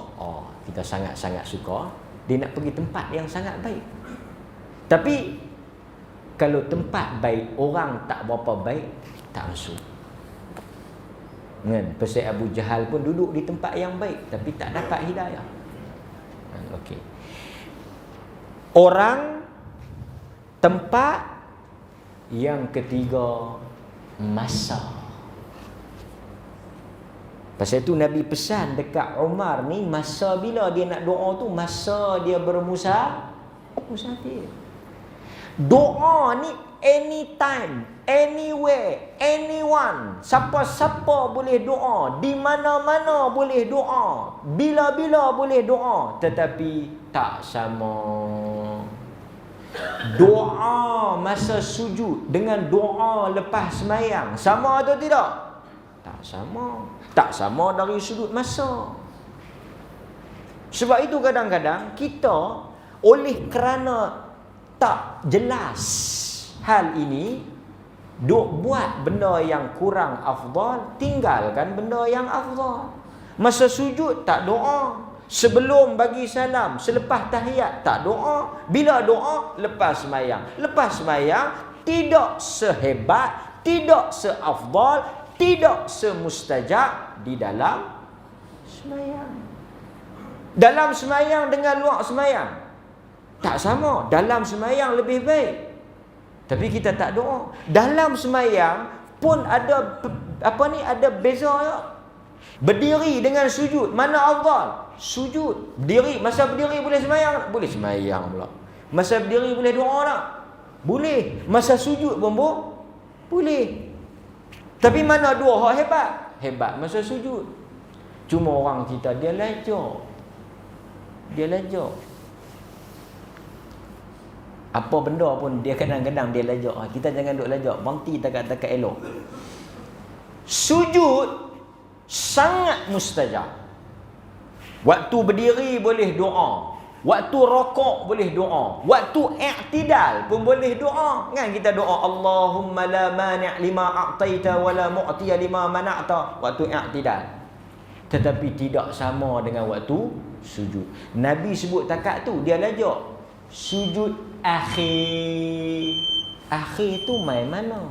Speaker 1: kita sangat-sangat suka. Dia nak pergi tempat yang sangat baik. Tapi kalau tempat baik, orang tak berapa baik, tak masuk. Kan? Pasal Abu Jahal pun duduk di tempat yang baik, tapi tak dapat hidayah. Okey. Orang, tempat, yang ketiga, masa. Pasal itu Nabi pesan dekat Umar ni, masa bila dia nak doa tu, masa dia musafir. Doa ni anytime, anywhere, anyone, siapa-siapa boleh doa, di mana-mana boleh doa, bila-bila boleh doa, tetapi tak sama. Doa masa sujud dengan doa lepas sembahyang sama atau tidak? Tak sama. Tak sama dari sudut masa. Sebab itu kadang-kadang kita oleh kerana tak jelas hal ini, duk buat benda yang kurang afdal, tinggalkan benda yang afdal. Masa sujud tak doa, sebelum bagi salam, selepas tahiyat tak doa, bila doa lepas sembahyang. Lepas sembahyang tidak sehebat, tidak seafdal, tidak semustajab di dalam sembahyang. Dalam sembahyang dengan luar sembahyang tak sama. Dalam sembahyang lebih baik, tapi kita tak doa. Dalam sembahyang pun ada ada beza ya. Berdiri dengan sujud, mana afdal? Sujud. Berdiri, masa berdiri boleh sembahyang? Boleh sembahyang pula. Masa berdiri boleh doa tak? Boleh. Masa sujud pun boleh. Tapi mana dua hak hebat? Hebat masa sujud. Cuma orang kita dia lajak. Apa benda pun dia kadang-kadang dia lajak. Kita jangan duk lajak, berhenti takat-takat elok. Sujud sangat mustajab. Waktu berdiri boleh doa, waktu rokok boleh doa, waktu i'tidal pun boleh doa. Kan kita doa Allahumma la mani' lima a'taita wa la mu'tiya lima mana'ta waktu i'tidal. Tetapi tidak sama dengan waktu sujud. Nabi sebut takat tu, dia lajak sujud akhir. Akhir tu main mana?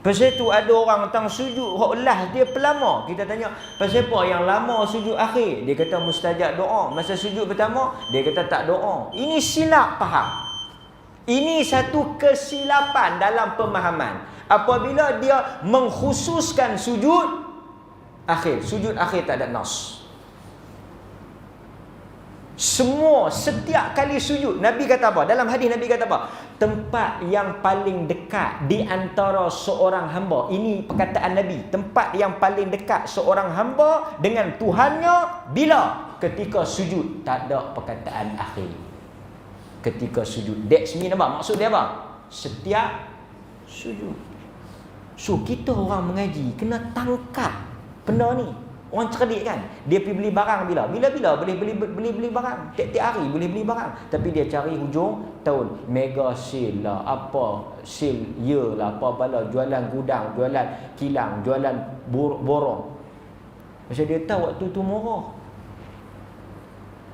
Speaker 1: Pasal tu ada orang tang sujud hak last dia pelama. Kita tanya, pasal apa yang lama sujud akhir? Dia kata mustajab doa. Masa sujud pertama, dia kata tak doa. Ini silap faham. Ini satu kesilapan dalam pemahaman. Apabila dia mengkhususkan sujud akhir. Sujud akhir tak ada nas. Setiap kali sujud, Nabi kata apa? Dalam hadis Nabi kata apa? Tempat yang paling dekat di antara seorang hamba. Ini perkataan Nabi. Tempat yang paling dekat seorang hamba dengan Tuhannya bila? Ketika sujud. Tak ada perkataan akhir. Ketika sujud. That's mean apa? Maksud dia apa? Setiap sujud. So kita orang mengaji kena tangkap benda ni. Orang cerdik kan, dia pergi beli barang bila-bila boleh beli barang, tiap-tiap hari boleh beli barang, tapi dia cari hujung tahun mega sale lah, apa sale year lah, apa bala, jualan gudang, jualan kilang, jualan borong. Macam dia tahu waktu tu murah,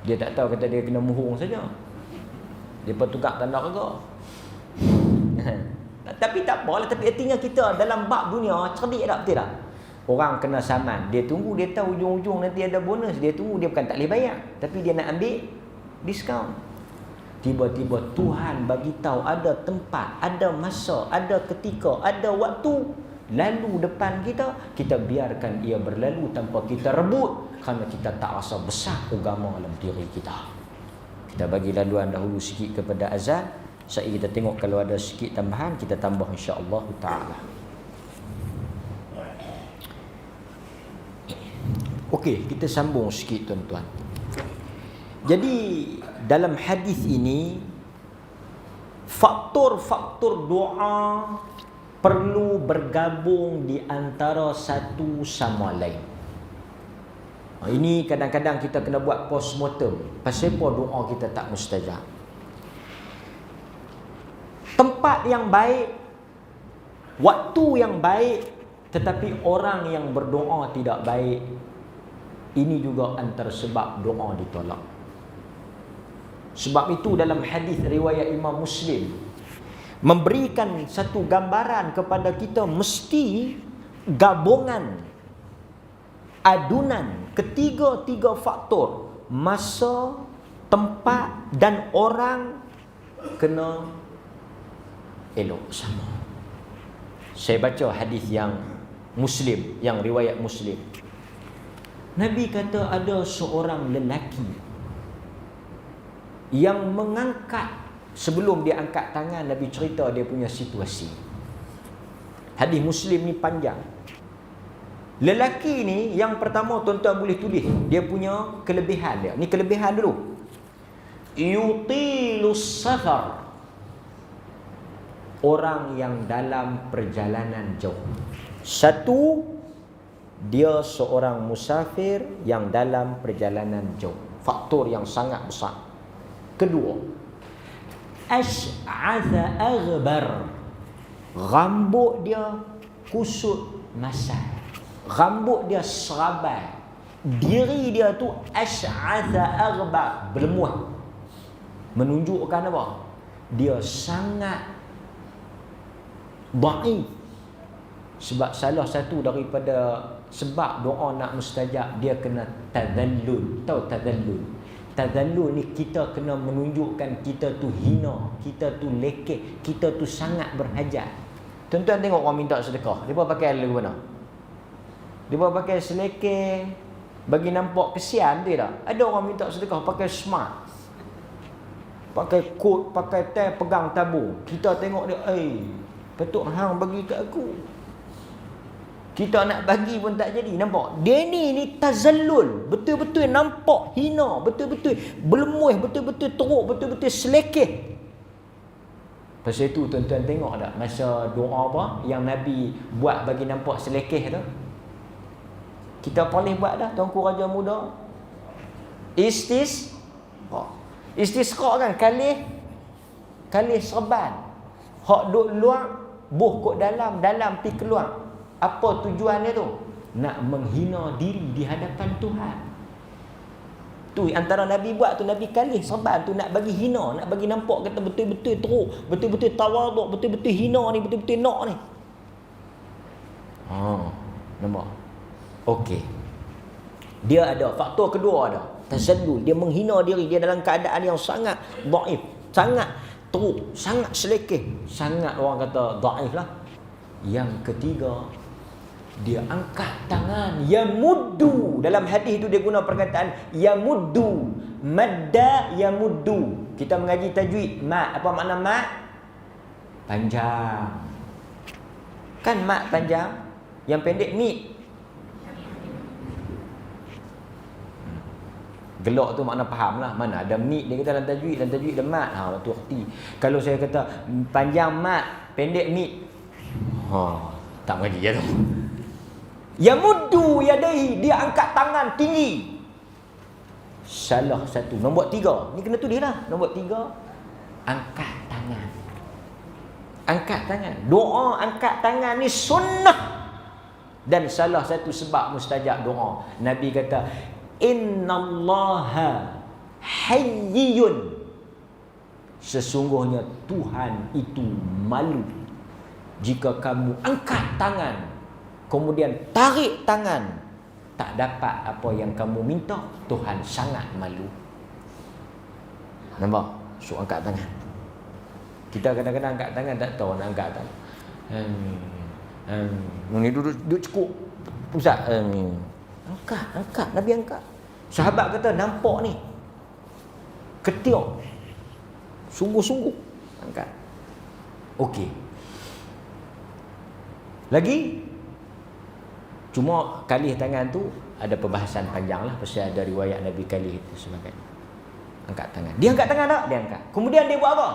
Speaker 1: dia tak tahu, kata dia kena muhung saja, dia tukar tanda harga. Tapi tak apalah, tapi artinya kita dalam bab dunia cerdik tak, betul tak? Orang kena saman, dia tunggu, dia tahu ujung-ujung nanti ada bonus, dia tunggu, dia bukan tak boleh bayar, tapi dia nak ambil diskaun. Tiba-tiba Tuhan bagi tahu ada tempat, ada masa, ada ketika, ada waktu lalu depan kita, kita biarkan ia berlalu tanpa kita rebut, kerana kita tak rasa besar agama dalam diri kita. Kita bagi laluan dahulu sikit kepada azan. Saya kita tengok kalau ada sikit tambahan kita tambah insya-Allah taala. Okey, kita sambung sikit tuan-tuan. Jadi dalam hadis ini faktor-faktor doa perlu bergabung di antara satu sama lain. Ini kadang-kadang kita kena buat postmortem. Pasal apa doa kita tak mustajab? Tempat yang baik, waktu yang baik, tetapi orang yang berdoa tidak baik. Ini juga antara sebab doa ditolak. Sebab itu dalam hadis riwayat Imam Muslim memberikan satu gambaran kepada kita, mesti gabungan, adunan ketiga-tiga faktor, masa, tempat dan orang kena elok sama. Saya baca hadis yang Muslim, yang riwayat Muslim. Nabi kata ada seorang lelaki yang mengangkat, sebelum dia angkat tangan, Nabi cerita dia punya situasi. Hadis Muslim ni panjang. Lelaki ni yang pertama tuan-tuan boleh tulis dia punya kelebihan dia. Ni kelebihan dulu. Yutilus safar. Orang yang dalam perjalanan jauh. Satu, dia seorang musafir yang dalam perjalanan jauh. Faktor yang sangat besar. Kedua, ash'atha aghbar. Rambut dia kusut masal. Rambut dia serabai. Diri dia tu ash'atha aghbar, berlemuh. Menunjukkan apa? Dia sangat dhaif. Sebab salah satu daripada sebab doa nak mustajab, dia kena tadallul. Tahu tadallul? Tadallul ni kita kena menunjukkan kita tu hina, kita tu lekeh, kita tu sangat berhajat. Tuan-tuan tengok orang minta sedekah, dia pakai lagu mana? Dia pakai selekeh, bagi nampak kesian tu tak? Ada orang minta sedekah pakai smart, pakai coat, pakai tie, pegang tabung. Kita tengok dia, patut hang bagi kat aku. Kita nak bagi pun tak jadi. Nampak? Dia ni tazallul. Betul-betul nampak hina. Betul-betul berlemuh. Betul-betul teruk. Betul-betul selekeh. Pasal itu tuan-tuan tengok tak? Masa doa apa yang Nabi buat bagi nampak selekeh tu? Kita boleh buat dah. Tuanku Raja Muda. Istisqa kan? Kalih serban. Hak duk luar, buh kot dalam pi keluar. Apa tujuannya tu? Nak menghina diri di hadapan Tuhan. Tu antara Nabi buat tu, Nabi kalih serban tu nak bagi hina, nak bagi nampak kata betul-betul teruk, betul-betul tawaduk, betul-betul hina ni, betul-betul nak ni. Nampak? Okey. Dia ada faktor kedua ada. Tazallul, dia menghina diri, dia dalam keadaan yang sangat dhaif, sangat teruk, sangat selekeh, sangat orang kata dhaif lah. Yang ketiga, dia angkat tangan, yamuddu. Dalam hadis itu dia guna perkataan yamuddu, madda yamuddu. Kita mengaji tajwid, mat, apa makna mat? Panjang. Kan mat panjang, yang pendek mid. Gelak tu makna faham lah. Mana ada mid dia kata dalam tajwid ada mat. Tu erti. Kalau saya kata panjang mat, pendek mid, tak mengaji ya tu. Yamuddu yadaihi, dia angkat tangan tinggi. Salah satu. Nombor 3. Ni kena tulis lah. Nombor 3, angkat tangan. Angkat tangan. Doa angkat tangan ni sunnah. Dan salah satu sebab mustajab doa. Nabi kata, innallaha hayyun. Sesungguhnya Tuhan itu malu jika kamu angkat tangan, kemudian tarik tangan, tak dapat apa yang kamu minta. Tuhan sangat malu. Nampak? So angkat tangan. Kita kadang-kadang angkat tangan tak tahu nak angkat tangan. Ni duduk cukup. Ustaz, angkat. Nabi angkat. Sahabat kata nampak ni. Ketiak. Sungguh-sungguh angkat. Okey. Lagi, cuma kalih tangan tu ada perbahasan panjang lah, pasal ada riwayat Nabi kalih itu sebagainya. Angkat tangan. Dia angkat tangan tak? Dia angkat. Kemudian dia buat apa?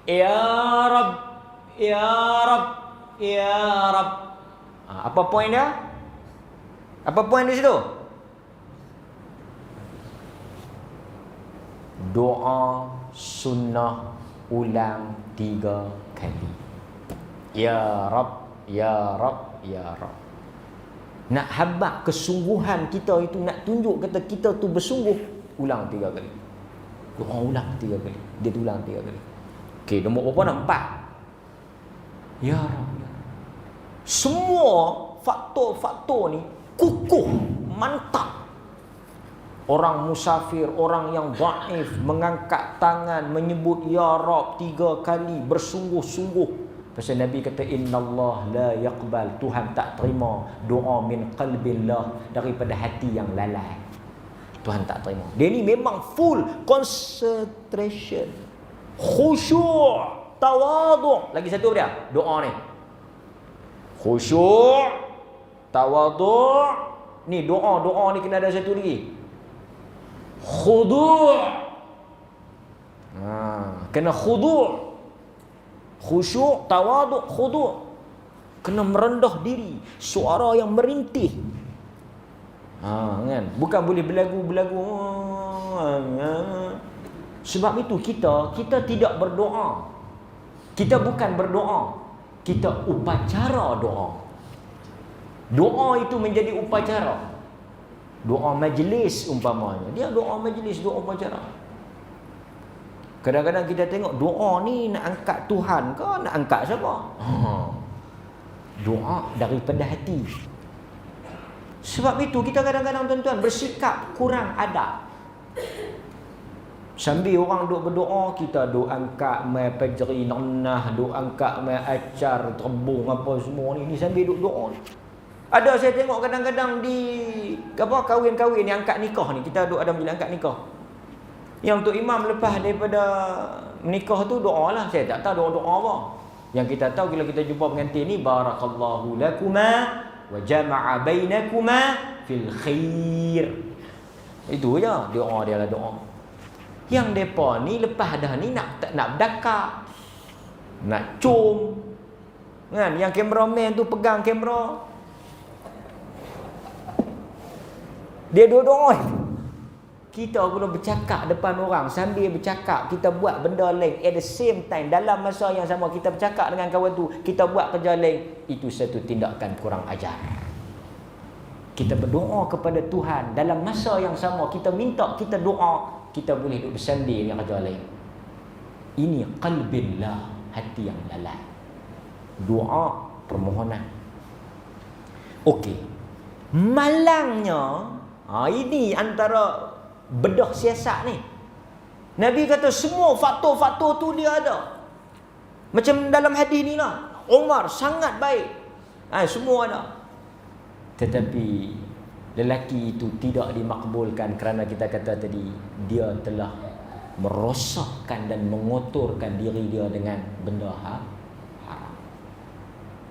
Speaker 1: Ya Rab, Ya Rab, Ya Rab. Apa poin dia? Apa poin di situ? Doa sunnah ulang 3 kali. Ya Rab, Ya Rab, Ya Rab. Nak habaq kesungguhan kita itu, nak tunjuk kata kita tu bersungguh, ulang 3 kali. Doa ulang 3 kali. Dia ulang 3 kali. Okey, nombor berapa nak? 4. Ya Rab, Ya Rab. Semua faktor-faktor ni kukuh, mantap. Orang musafir, orang yang dhaif mengangkat tangan menyebut Ya Rab 3 kali bersungguh-sungguh. Pasal Nabi kata innallah la yaqbal, Tuhan tak terima doa min qalbillah, daripada hati yang lalai. Tuhan tak terima. Dia ni memang full concentration, khusyuk, tawaduk. Lagi satu apa dia? Doa ni. Khusyuk, tawaduk. Ni doa ni kena ada satu lagi. Khudu'. Kena khudu'. Khusyuk, tawaduk, khudu'. Kena merendah diri, suara yang merintih. Kan? Bukan boleh berlagu-berlagu. Sebab itu kita tidak berdoa. Kita bukan berdoa. Kita upacara doa. Doa itu menjadi upacara. Doa majlis umpamanya. Dia doa majlis, doa upacara. Kadang-kadang kita tengok doa ni nak angkat Tuhan ke nak angkat siapa? Doa daripada hati. Sebab itu kita kadang-kadang tuan-tuan bersikap kurang adab. Sambil orang duk berdoa, kita duk angkat mai pajri nannah, duk angkat mai acar, terbung apa semua ni sambil duk doa. Ada saya tengok kadang-kadang di kahwin-kahwin ni angkat nikah ni, kita duk ada bila angkat nikah. Yang untuk imam lepas daripada menikah tu doa lah. Saya tak tahu doa-doa apa. Yang kita tahu bila kita jumpa pengantin ni, barakallahu lakuma wa jama'a bainakuma fil khair. Itu je doa dia lah, doa. Yang depa ni lepas dah ni nak berdakak, nak cum kan, yang kameraman tu pegang kamera, dia doa. Kita guna bercakap depan orang, sambil bercakap kita buat benda lain at the same time. Dalam masa yang sama kita bercakap dengan kawan tu, kita buat kerja lain. Itu satu tindakan kurang ajar. Kita berdoa kepada Tuhan, dalam masa yang sama kita minta, kita doa, kita boleh duduk bersanding dengan kerja lain. Ini qalbillah, hati yang lalai. Doa permohonan. Okey. Malangnya, ini antara bedah siasat ni. Nabi kata semua faktor-faktor tu dia ada. Macam dalam hadis ni lah, Umar sangat baik. Semua ada. Tetapi lelaki itu tidak dimakbulkan kerana kita kata tadi, dia telah merosakkan dan mengotorkan diri dia dengan benda haram.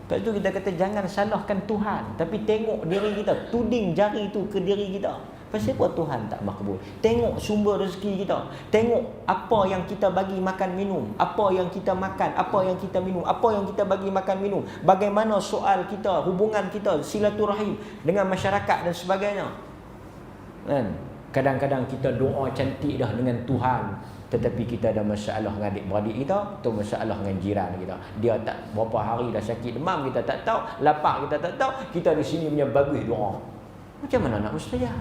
Speaker 1: Lepas itu kita kata jangan salahkan Tuhan, tapi tengok diri kita, tuding jari itu ke diri kita. Pasal apa Tuhan tak makbul? Tengok sumber rezeki kita. Tengok apa yang kita bagi makan minum, apa yang kita makan, apa yang kita minum, apa yang kita bagi makan minum. Bagaimana soal kita, hubungan kita, silaturahim dengan masyarakat dan sebagainya. Kan? Kadang-kadang kita doa cantik dah dengan Tuhan, tetapi kita ada masalah dengan adik-beradik kita atau masalah dengan jiran kita. Dia tak berapa hari dah sakit demam, kita tak tahu, lapar kita tak tahu, kita di sini punya bagus doa. Macam mana nak mustajab?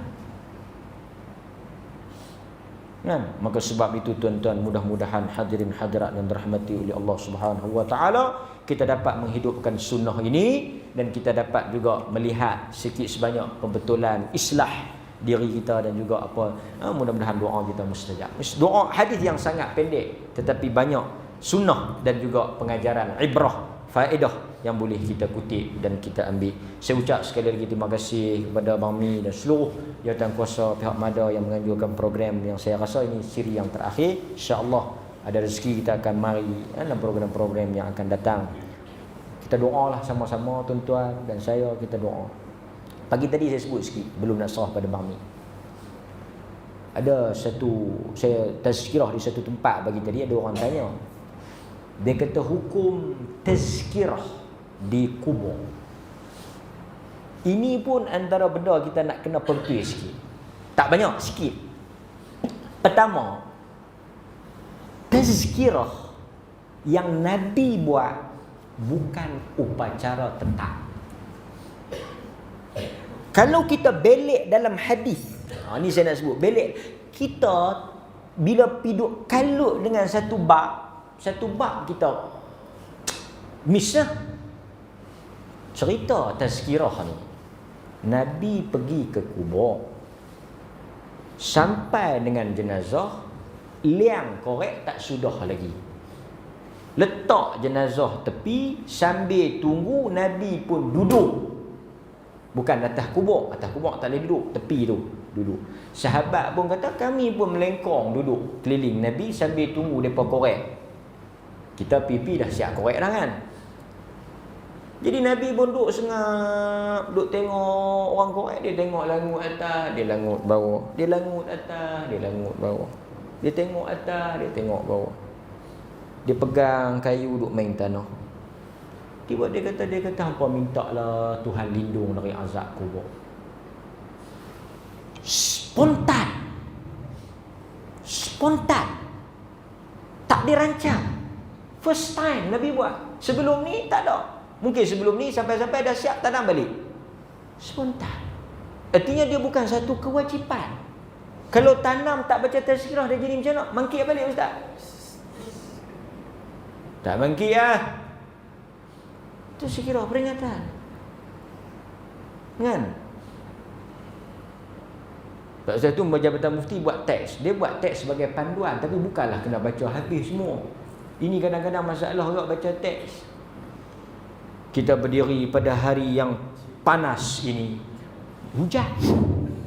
Speaker 1: Kan? Maka sebab itu tuan-tuan, mudah-mudahan hadirin hadirat yang dirahmati oleh Allah Subhanahu wa taala, kita dapat menghidupkan sunnah ini dan kita dapat juga melihat sikit sebanyak kebetulan islah diri kita dan juga apa, mudah-mudahan doa kita mustajab. Doa hadis yang sangat pendek tetapi banyak sunnah dan juga pengajaran, ibrah, faedah yang boleh kita kutip dan kita ambil. Saya ucap sekali lagi terima kasih kepada Abang Mi dan seluruh jawatan kuasa pihak MADA yang menganjurkan program yang saya rasa ini siri yang terakhir. InsyaAllah ada rezeki kita akan mari dalam program-program yang akan datang. Kita doalah sama-sama tuan-tuan dan saya, kita doa. Pagi tadi saya sebut sikit belum nak serah pada Bang Mi. Ada satu, saya tazkirah di satu tempat pagi tadi, ada orang tanya. Dia kata hukum tazkirah di kubur. Ini pun antara benda kita nak kena pergi sikit. Tak banyak, sikit. Pertama, tazkirah yang Nabi buat bukan upacara tetap. Kalau kita belik dalam hadis, ni saya nak sebut, belik. Kita bila piduk kalut dengan satu bab kita miss lah. Cerita tazkirah ni, Nabi pergi ke kubur, sampai dengan jenazah, liang korek tak sudah lagi, letak jenazah tepi, sambil tunggu Nabi pun duduk. Bukan atas kubur tak boleh duduk, tepi tu duduk. Sahabat pun kata kami pun melengkong duduk keliling Nabi sambil tunggu depa korek. Kita pipi dah siap korek dah kan. Jadi Nabi pun duduk sengap, duduk tengok orang korek. Dia tengok langut atas, dia langut bawah, dia langut atas, dia langut bawah, dia tengok atas, dia tengok bawah. Dia pegang kayu duduk main tanah. Tiba dia kata hampa minta lah Tuhan lindung dari azab kubur. Spontan, tak dirancang. First time Nabi buat. Sebelum ni tak ada. Mungkin sebelum ni sampai-sampai dah siap tanam balik. Spontan. Artinya dia bukan satu kewajipan. Kalau tanam tak baca tazkirah dia jadi macam mana? Mangkit balik ustaz? Tak mangkit lah. Tazkirah peringatan. Kan? Sebab tu Jabatan Mufti buat teks. Dia buat teks sebagai panduan, tapi bukanlah kena baca habis semua. Ini kadang-kadang masalah orang baca teks. Kita berdiri pada hari yang panas ini, hujan.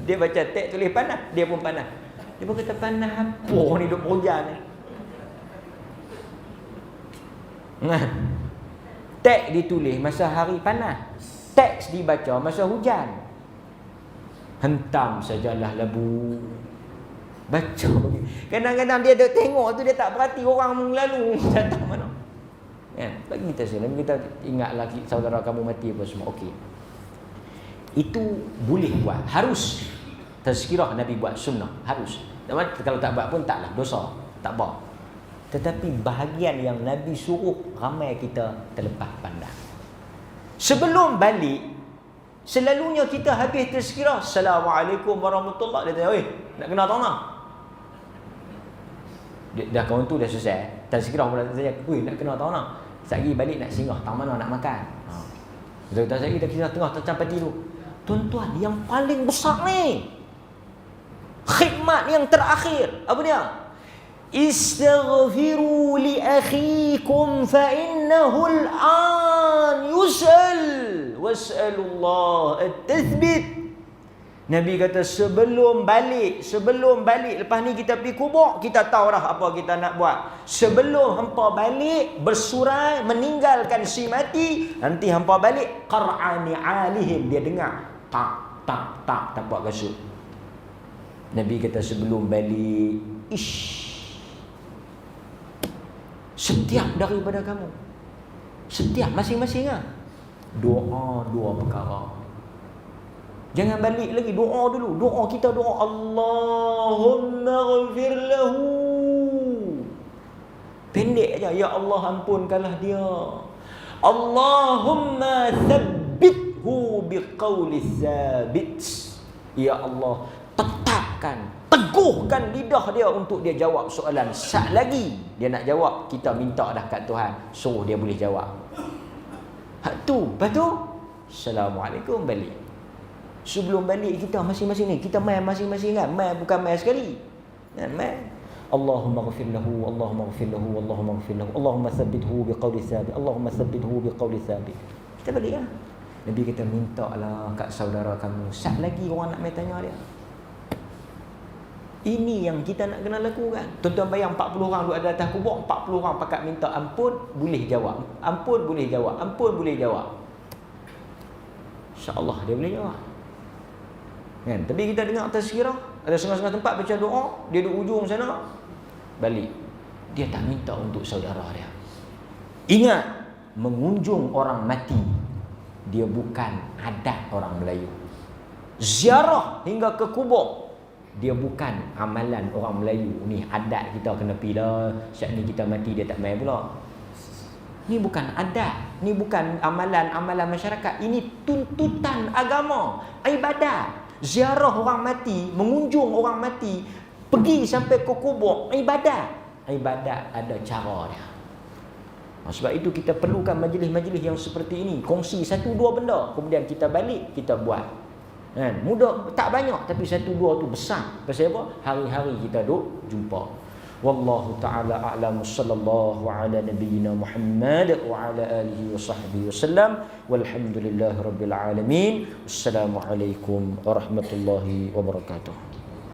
Speaker 1: Dia baca teks tulis panas, dia pun panas. Dia pun kata panas apa ni duk hujan ni. Nah, teks ditulis masa hari panas, teks dibaca masa hujan. Hentam sajalah labu. Baca. Kadang-kadang dia duk tengok tu, dia tak perhati orang lalu datang mana. Kan? Bagi kita sini, kita ingat lagi saudara kamu mati apa semua. Okey. Itu boleh buat, harus. Tazkirah Nabi buat sunnah, harus. Kalau tak buat pun taklah, dosa, tak apa. Tetapi bahagian yang Nabi suruh, ramai kita terlepas pandang. Sebelum balik, selalunya kita habis tazkirah, Assalamualaikum warahmatullahi. Dia tanya, "Oi, nak kenal tak nak?" Dah kawan tu dah selesai. Tazkirah pun dah selesai. "Oi, nak kenal tak nak? Sekali balik nak singgah tak mana nak makan." Betul tak saya dah kira tengah tercapai tidur. Tuan-tuan, yang paling besar ni, khidmat yang terakhir, apa dia? Istaghfiru li akhikum fa innahu al-an yus'al was'alullah at-tathbit. Nabi kata sebelum balik, lepas ni kita pergi kubur, kita tahu dah apa kita nak buat. Sebelum hampa balik, bersurai, meninggalkan si mati, nanti hampa balik, qar'ani alihim, dia dengar tak buat kasut. Nabi kata sebelum balik, setiap daripada kamu, setiap masing-masing doa dua perkara. Jangan balik lagi, doa dulu. Doa kita doa Allahumma ghafir lahu. Pendek aja, ya Allah ampunkanlah dia. Allahumma thabbithu biqauli thabit. Ya Allah, tetapkan, teguhkan lidah dia untuk dia jawab soalan. Sat lagi dia nak jawab, kita minta dah kat Tuhan, suruh dia boleh jawab. Hak tu, lepas tu Assalamualaikum, balik. Sebelum balik kita masing-masing ni, kita main masing-masing kan. Main bukan main sekali. Kan main. Allahumma ghfir lahu, Allahumma ghfir lahu, Allahumma ghfir lahu, Allahumma tsabbithu biqauli sabit, Allahumma tsabbithu biqauli sabit. Kita balik lah. Nabi kita minta lah kat saudara kamu. Sat lagi orang nak mai tanya dia. Ini yang kita nak kena lakukan. Tuan-tuan bayang 40 orang duduk ada atas kubur, 40 orang pakat minta ampun, boleh jawab. Ampun boleh jawab, ampun boleh jawab. InsyaAllah dia boleh jawab. Kan? Tapi kita dengar atas sekirah, ada setengah-setengah tempat baca doa, dia duduk ujung sana, balik. Dia tak minta untuk saudara dia. Ingat, mengunjung orang mati, dia bukan adat orang Melayu. Ziarah hingga ke kubur, dia bukan amalan orang Melayu. Ni adat kita kena pergi dah. Syak ni kita mati dia tak main pula. Ni bukan adat. Ni bukan amalan-amalan masyarakat. Ini tuntutan agama, ibadat. Ziarah orang mati, mengunjung orang mati, pergi sampai ke kubur, ibadat. Ibadat ada cara dia. Sebab itu kita perlukan majlis-majlis yang seperti ini. Kongsi satu dua benda, kemudian kita balik, kita buat. Kan? Mudah, tak banyak, tapi satu dua tu besar. Pasal apa? Hari-hari kita duk jumpa. Wallahu ta'ala a'lam. Sallallahu ala nabiyyina Muhammad wa ala alihi wa sahbihi wasallam. Walhamdulillahi rabbil alamin. Assalamualaikum warahmatullahi wabarakatuh.